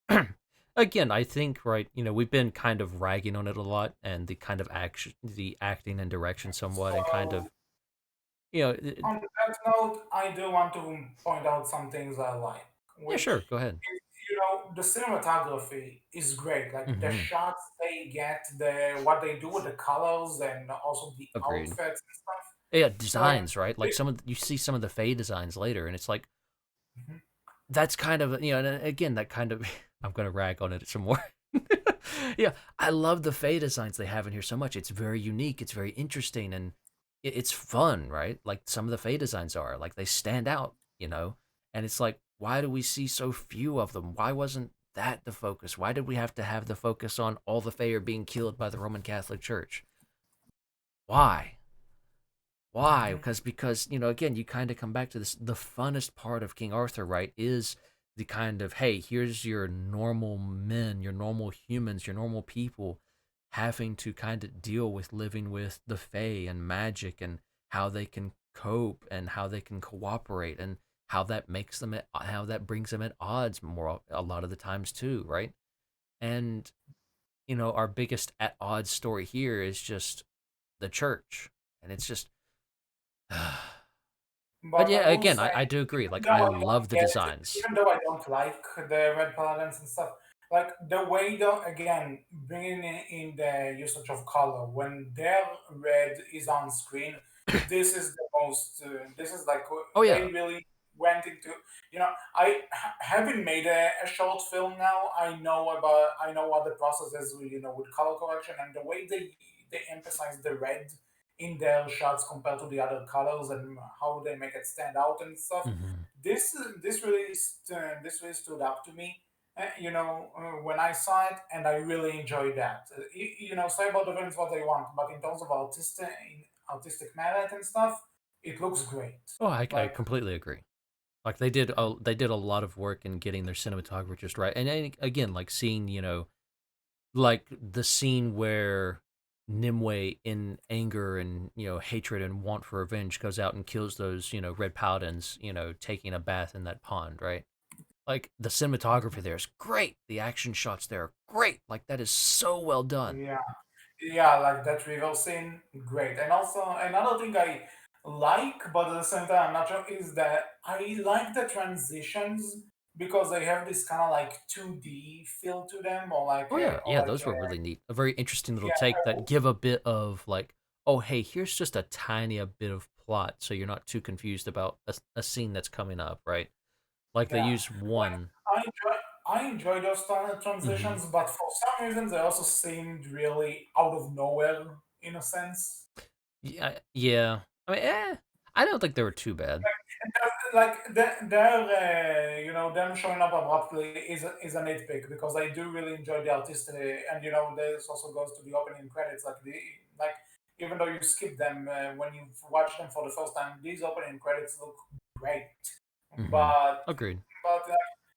again, I think, right, we've been kind of ragging on it a lot, and the kind of action, the acting and direction somewhat, and kind So of you know, it- on that note, I do want to point out some things I like, yeah, which sure, go ahead. is, the cinematography is great. Like the Hmm. shots they get, the what they do with the colors, and also the Agreed. outfits and stuff. Yeah, Like, designs, right? Like, you see some of the Fey designs later, and it's like mhm. that's kind of and again, that kind of I'm gonna rag on it some more. Yeah, I love the Fey designs they have in here so much. It's very unique. It's very interesting, and it's fun, right? Like, some of the Fey designs are like they stand out, and it's like, why do we see so few of them? Why wasn't that the focus? Why did we have to have the focus on all the Fey are being killed by the Roman Catholic Church? Why? Why? Mhm. Because again, you kind of come back to this. The funnest part of King Arthur, right, is the kind of, hey, here's your normal men, your normal humans, your normal people having to kind of deal with living with the Fae and magic, and how they can cope and how they can cooperate, and how that brings them at odds more a lot of the times too, right? And our biggest at odds story here is just the church, and it's just but But yeah, I will again, say, I do agree. even Like, though I I don't love the get, designs. even though I don't like the red paladins and stuff, like the way though, again, bringing in the usage of color when their red is on screen, this is the most. This is like Oh they yeah, really went into, having made a short film now. I know what the process is, with color correction and the way they emphasize the red in their shots compared to the other colors and how they make it stand out and stuff. Hmm. This really stood up to me, when I saw it, and I really enjoyed that. Say about the villains what they want, but in terms of artistic merit and stuff, it looks great. Oh, I Like, completely agree. Like they did a lot of work in getting their cinematography just right. And again, like seeing, like the scene where Nimue in anger and, hatred and want for revenge goes out and kills those, red paladins, taking a bath in that pond, right? Like the cinematography there is great. The action shots there are great. Like that is so well done. yeah, yeah, like that river scene, great. And also another thing I like, but at the same time I'm not sure, is that I like the transitions because they have this kind of like 2D feel to them, Oh yeah, yeah, those were really neat. A very interesting little yeah, take that give a bit of like, oh hey, here's just a tiny a bit of plot, so you're not too confused about a scene that's coming up, right? Like they yeah. use Like one. I enjoy those kind of Hmm. transitions, but for some reason they also seemed really out of nowhere in a sense. Yeah, yeah. I mean, I don't think they were too bad. Them showing up abruptly is a nitpick because I do really enjoy the artistry, and this also goes to the opening credits. Like even though you skip them when you watch them for the first time, these opening credits look great. Hmm. But Agreed.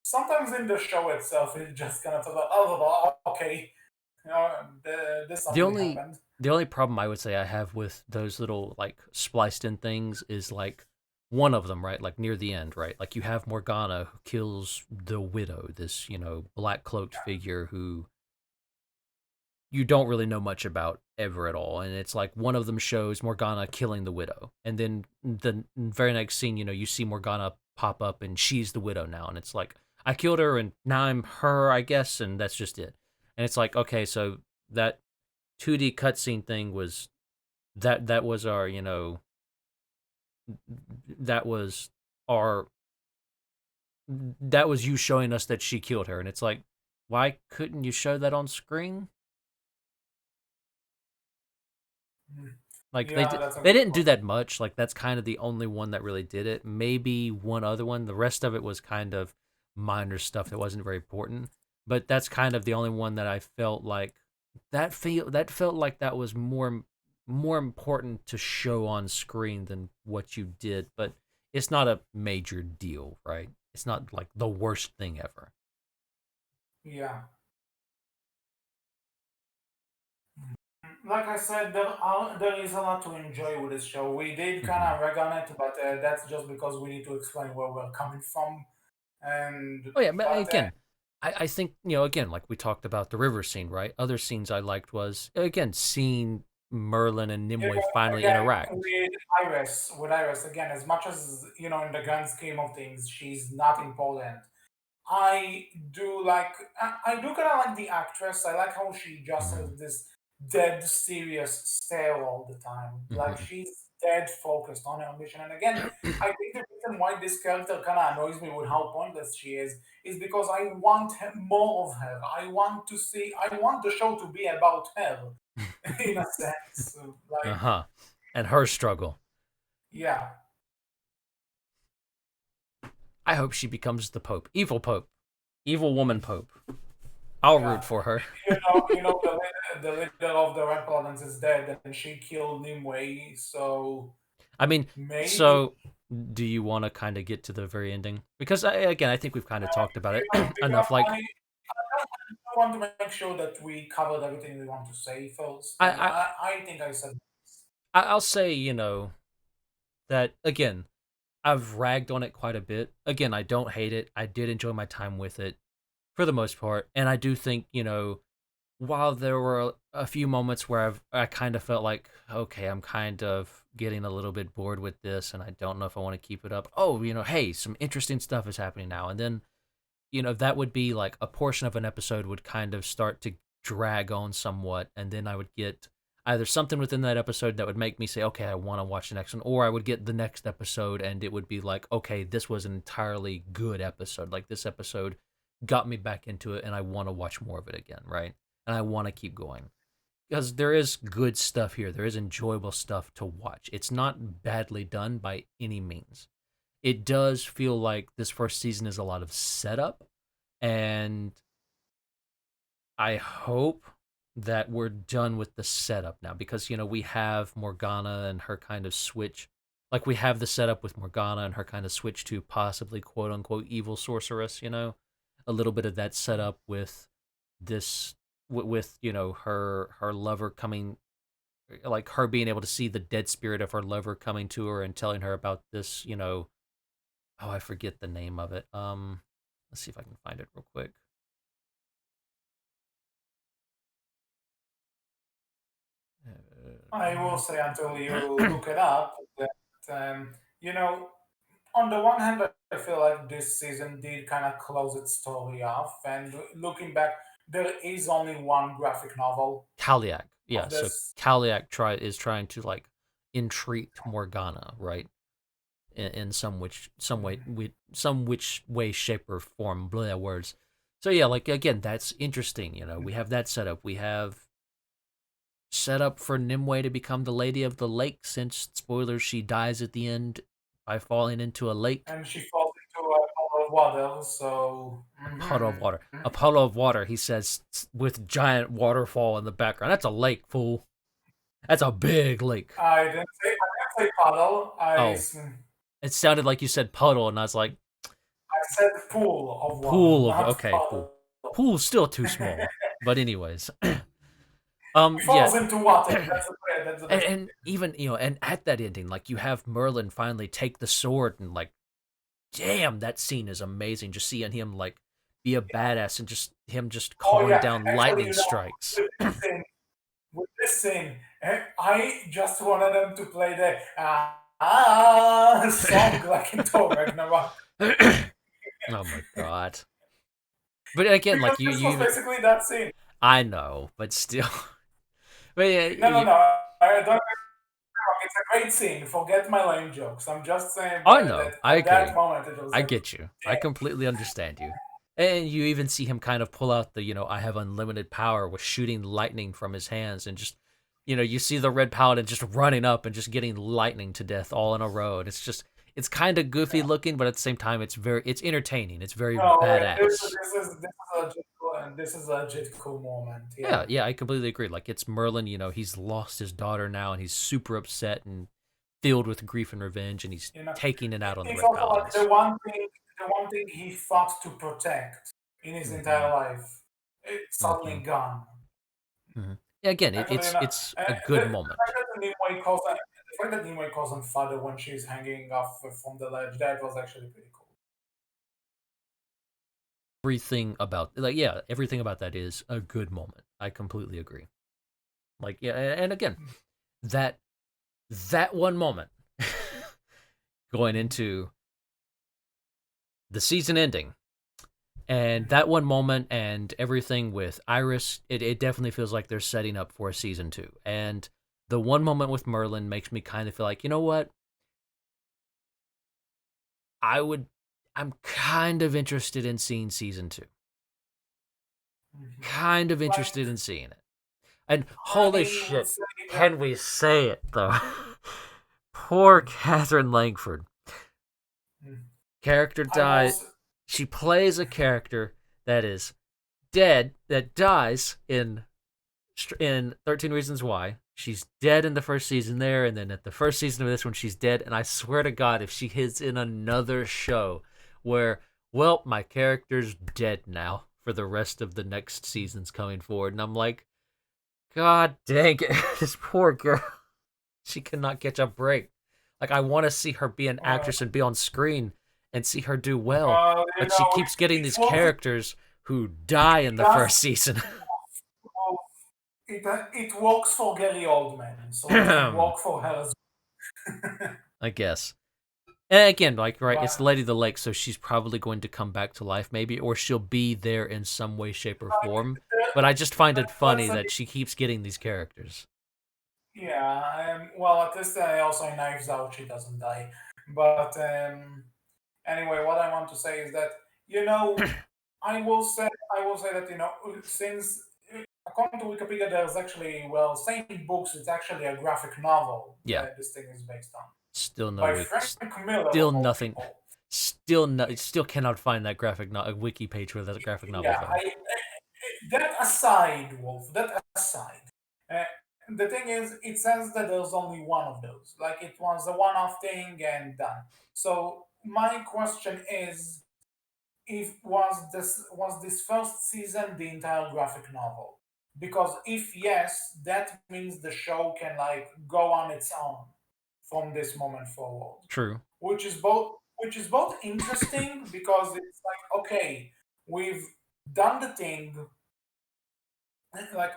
sometimes in the show itself, it just kind of feels like, okay, this The something only happened. the only problem I would say I have with those little like spliced in things is like one of them, right? Like near the end, right? Like you have Morgana who kills the widow, this, black cloaked figure who you don't really know much about ever at all. And it's like one of them shows Morgana killing the widow. And then the very next scene, you see Morgana pop up and she's the widow now. And it's like, I killed her and now I'm her, I guess. And that's just it. And it's like, okay, so that 2D cutscene thing was that was our, that was our, that was you showing us that she killed her. And it's like, why couldn't you show that on screen? Mm. Like Yeah, that's a they good didn't do point. that much. Like that's kind of the only one that really did it. Maybe one other one. The rest of it was kind of minor stuff that wasn't very important. But that's kind of the only one that I felt like that felt like that was more important to show on screen than what you did. But it's not a major deal, right? It's not like the worst thing ever. Yeah. Like I said, there is a lot to enjoy with this show. We did kind Hmm. of rag on it, but that's just because we need to explain where we're coming from. And Oh yeah, but but again, I think again, like we talked about the river scene, right? Other scenes I liked was again seeing Merlin and you Nimue know, finally again, interact. with Iris again, as much as in the grand scheme of things, she's not important. I do like I do kind of like the actress. I like how she just Hmm. has this dead serious stare all the time. Like Hmm. she's dead focused on her mission. And again, I think the reason why this character kind of annoys me with how pointless she is because I want more of her. I want the show to be about her in a sense. Uh Like, huh. And her struggle. yeah. I hope she becomes the Pope, evil woman Pope. I'll Yeah, root for her. the leader of the Red Province is dead, and she killed Nimue. So I mean, maybe, so do you want to kind of get to the very ending? Because again, I think we've kind of talked about it because enough. Like, I want to make sure that we covered everything we want to say first, I, and I, I think I said I'll say, that again, I've ragged on it quite a bit. Again, I don't hate it. I did enjoy my time with it for the most part, and I do think, while there were a few moments where I kind of felt like, okay, I'm kind of getting a little bit bored with this, and I don't know if I want to keep it up. Oh, hey, some interesting stuff is happening now, and then that would be like a portion of an episode would kind of start to drag on somewhat, and then either something within that episode that would make me say, okay, I want to watch the next one, or I would get the next episode and it would be like, okay, this was an entirely good episode. Like this episode got me back into it and I want to watch more of it again, right? And I want to keep going. Because there is good stuff here. There is enjoyable stuff to watch. It's not badly done by any means. It does feel like this first season is a lot of setup, and I hope that we're done with the setup now because we have Morgana and her kind of switch. Like we have the setup with Morgana and her kind of switch to possibly quote unquote evil sorceress, a little bit of that setup with this with her lover coming, like her being able to see the dead spirit of her lover coming to her and telling her about this, oh, I forget the name of it. Let's see if I can find it real quick. I will say until you look it up that you know, on the one hand, I feel like this season did kind of close its story off, and looking back, there is only one graphic novel Kaliak. Yeah, of so this. Kaliak is trying to like entreat Morgana, right? In some which way, shape, or form. Blah words. So yeah, like again, that's interesting. We have that setup. We have set up for Nimue to become the Lady of the Lake, since spoilers, she dies at the end by falling into a lake. And she falls into a puddle of water, so. A puddle of water. A puddle of water, he says, with giant waterfall in the background. That's a lake, fool. That's a big lake. I didn't say puddle. Oh, it sounded like you said puddle, and I was like, I said pool of water, pool of, not okay, pool. puddle. Pool's still too small. But anyways, He yeah, falls into water. That's the best. and even and at that ending, like you have Merlin finally take the sword, and like, damn, that scene is amazing. Just seeing him like be a badass and just him just Oh calling yeah, down actually, lightning strikes. with this thing, I just wanted them to play the song like in Thor Ragnarok, Oh my god! But again, because like you, this you was even basically that scene. I know, but still, but yeah, No, no, no. I don't. It's a great scene. Forget my lame jokes. I'm just saying I that know, I at that agree. moment it was I like, get you. I damn. completely understand you. And you even see him kind of pull out the, I have unlimited power with shooting lightning from his hands and just, you see the Red Paladin just running up and just getting lightning to death all in a row. And it's kind of goofy looking, but at the same time, it's entertaining. It's very No, badass. this is a legit cool moment. Yeah, Yeah, yeah, I completely agree. Like it's Merlin, he's lost his daughter now and he's super upset and filled with grief and revenge and he's you know, taking it out on the it's Red also like Paladins. the one thing he fought to protect in his Hmm. entire life. It's suddenly Hmm. gone. Hmm. Yeah, again, Actually, it's a good moment. the fact that Nimue calls him father when she's hanging off from the ledge, that was actually pretty cool. Everything about like yeah, everything about that is a good moment. I completely agree. Like yeah, and again, that that one moment going into the season ending and that one moment and everything with Iris, it definitely feels like they're setting up for a season 2. And the one moment with Merlin makes me kind of feel like, you know what? I would I'm kind of interested in seeing season 2. Mhm. Kind of Like interested in seeing it. And holy I would shit, say that. can we say it though? Poor Catherine Langford. Mm. Character I will. died. She plays a character that is dead, that dies in 13 Reasons Why. She's dead in the first season there, and then at the first season of this one, she's dead. And I swear to God, if she hits in another show where, well, my character's dead now for the rest of the next seasons coming forward, and I'm like, God dang it, this poor girl. She cannot catch a break. Like I want to see her be an Uh, actress and be on screen and see her do well, well, but she keeps getting these characters who die in it the does first season. it works for Gary Oldman, so it can work for her as I guess. And again, like right, it's the well. Lady of the Lake, so she's probably going to come back to life, maybe, or she'll be there in some way, shape, or Like, form. But I just find it funny let's say that she keeps getting these characters. Yeah, well, at least also in Knives Out she doesn't die. But anyway, what I want to say is that you know, I will say that since according to Wikipedia, there's actually well, Saint Books. It's actually a graphic novel Yeah, that this thing is based on still no by wiki, Frank Miller of still all nothing, people. still no, still cannot find that a wiki page where that graphic Yeah, novel's on. that aside, Wolf. That aside, uh, the thing is, it says that there's only one of those. Like it was a one-off thing and done. So my question is, if was this first season the entire graphic novel? Because if yes, that means the show can like go on its own from this moment forward, True. which is both interesting because it's like okay, we've done the thing, like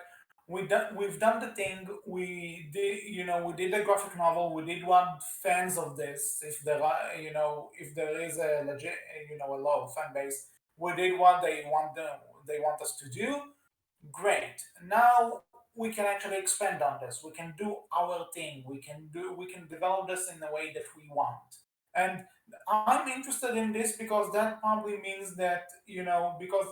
we've done the thing. We did a graphic novel. We did want fans of this. If there are, if there is a legit, a low fan base, we did what they want us to do. Great. Now we can actually expand on this. We can do our thing. We can develop this in the way that we want. And I'm interested in this because that probably means that because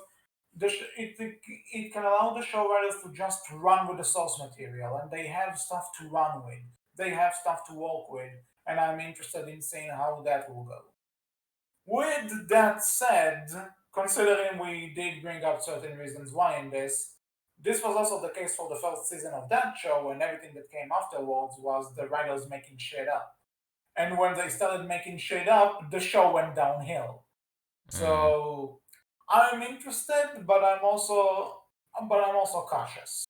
it can allow the show writers to just run with the source material, and they have stuff to run with. They have stuff to work with, and I'm interested in seeing how that will go. With that said, considering we did bring up certain reasons why in this was also the case for the first season of that show, and everything that came afterwards was the writers making shit up. And when they started making shit up, the show went downhill. Mm. So I'm interested, but I'm also cautious.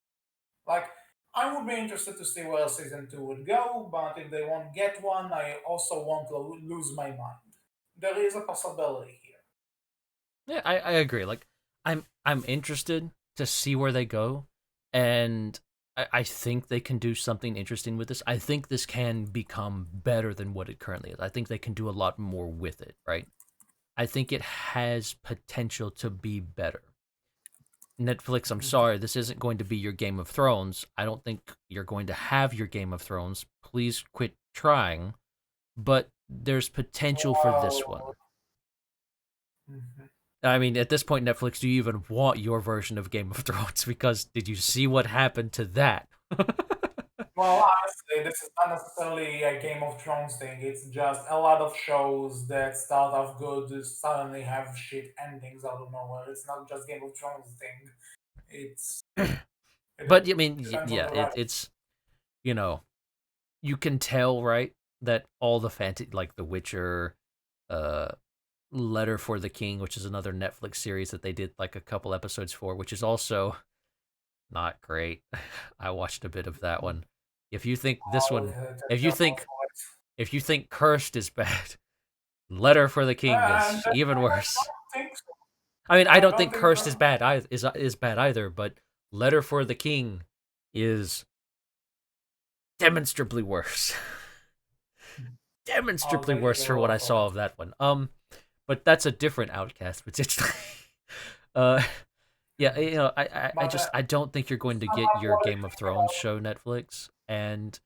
Like I would be interested to see where season two would go, but if they won't get one, I also won't lose my mind. There is a possibility here. Yeah, I agree. Like, I'm interested to see where they go, and I think they can do something interesting with this. I think this can become better than what it currently is. I think they can do a lot more with it. Right. I think it has potential to be better. Netflix, I'm Mhm. sorry, this isn't going to be your Game of Thrones. I don't think you're going to have your Game of Thrones. Please quit trying. But there's potential for this one. Well, mhm. I mean, at this point, Netflix, do you even want your version of Game of Thrones? Because did you see what happened to that? Well, honestly, this is not necessarily a Game of Thrones thing. It's just a lot of shows that start off good suddenly have shit endings out of nowhere. It's not just Game of Thrones thing. It's it But I mean, depends on yeah, the writer. it's you know you can tell, right, that all the fantasy, like The Witcher, uh, Letter for the King, which is another Netflix series that they did like a couple episodes for, which is also not great. I watched a bit of that one. If you think this I'll one, take if you your word think for it. if you think Cursed is bad, Letter for the King And is even I worse. don't think so. I mean, I I don't don't think think. Cursed is bad either, is bad either, but Letter for the King is demonstrably worse. I'll Demonstrably take worse your for what word I for saw it. of that one. But that's a different Outcast potentially. uh, yeah, I But just I don't think you're going to sum get up your what I Game of think Thrones about. show, Netflix, and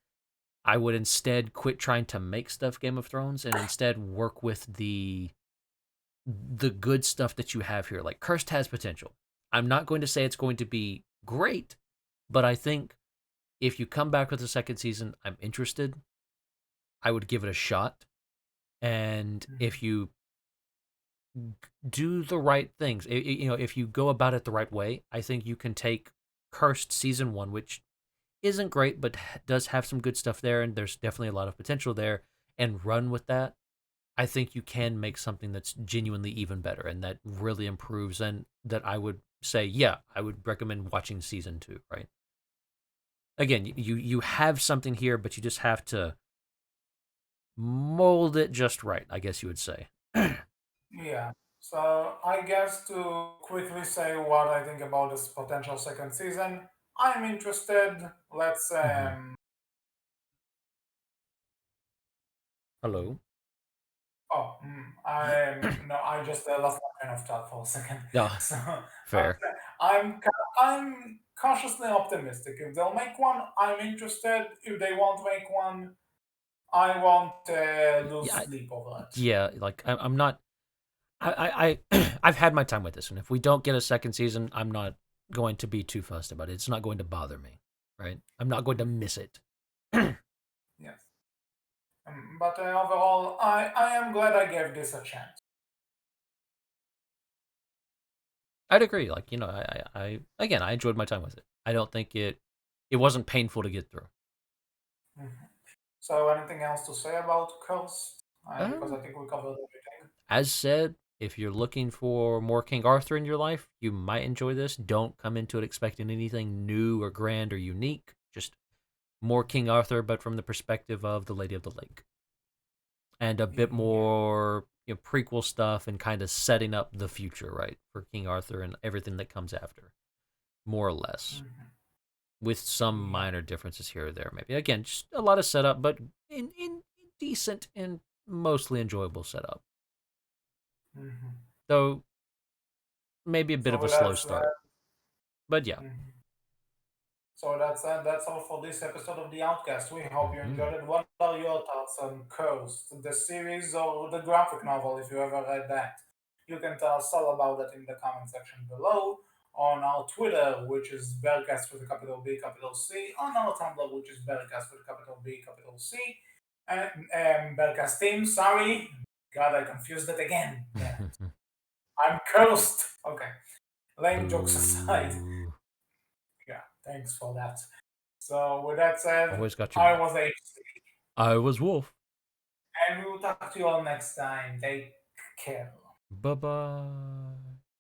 I would instead quit trying to make stuff Game of Thrones and instead work with the good stuff that you have here. Like Cursed has potential. I'm not going to say it's going to be great, but I think if you come back with a second season, I'm interested. I would give it a shot. And if Mhm. you do the right things, if you go about it the right way, I think you can take Cursed season 1, which isn't great but does have some good stuff there and there's definitely a lot of potential there, and run with that. I think you can make something that's genuinely even better and that really improves, and that I would say, yeah, I would recommend watching season 2, right? Again, you have something here, but you just have to mold it just right, I guess you would say. Yeah. So I guess to quickly say what I think about this potential second season, I'm interested. Let's Mhm. mhm. Hello. Oh, I no, I just lost my train of thought for a second. Yeah, So fair. I'm cautiously optimistic. If they'll make one, I'm interested. If they won't make one, I won't lose Yeah, sleep over it. yeah. Like I'm not. I've had my time with this, and if we don't get a second season, I'm not going to be too fussed about it. It's not going to bother me, right? I'm not going to miss it. I'd Yes. But overall, I am glad I gave this a chance. agree. Like I again, I enjoyed my time with it. I don't think it wasn't painful to get through. Mhm. So, anything else to say about Cursed? Because Um, I think we covered everything. as said, if you're looking for more King Arthur in your life, you might enjoy this. Don't come into it expecting anything new or grand or unique. Just more King Arthur, but from the perspective of the Lady of the Lake, and a bit Yeah. more prequel stuff and kind of setting up the future, right, for King Arthur and everything that comes after, more or less, Mhm. with some Yeah. minor differences here or there. Maybe again, just a lot of setup, but in decent and mostly enjoyable setup. Mhm. Though maybe a bit So of a with slow that start, said, but yeah. mhm. So that's all for this episode of the Outcast. We hope you Hmm. enjoyed it. What are your thoughts on Coast, the series or the graphic novel, if you ever read that? You can tell us all about it in the comment section below, on our Twitter, which is Berkcast with a capital B, capital C, on our Tumblr, which is Berkcast with a capital B, capital C, and Berkcast team. Sorry, God, I confused it again. Damn it, I'm cursed. Okay, lame jokes aside. Boo. Yeah, thanks for that. So, with that said, Always got your I back. was HD, I was Wolf. and we will talk to you all next time. Take care. Bye bye.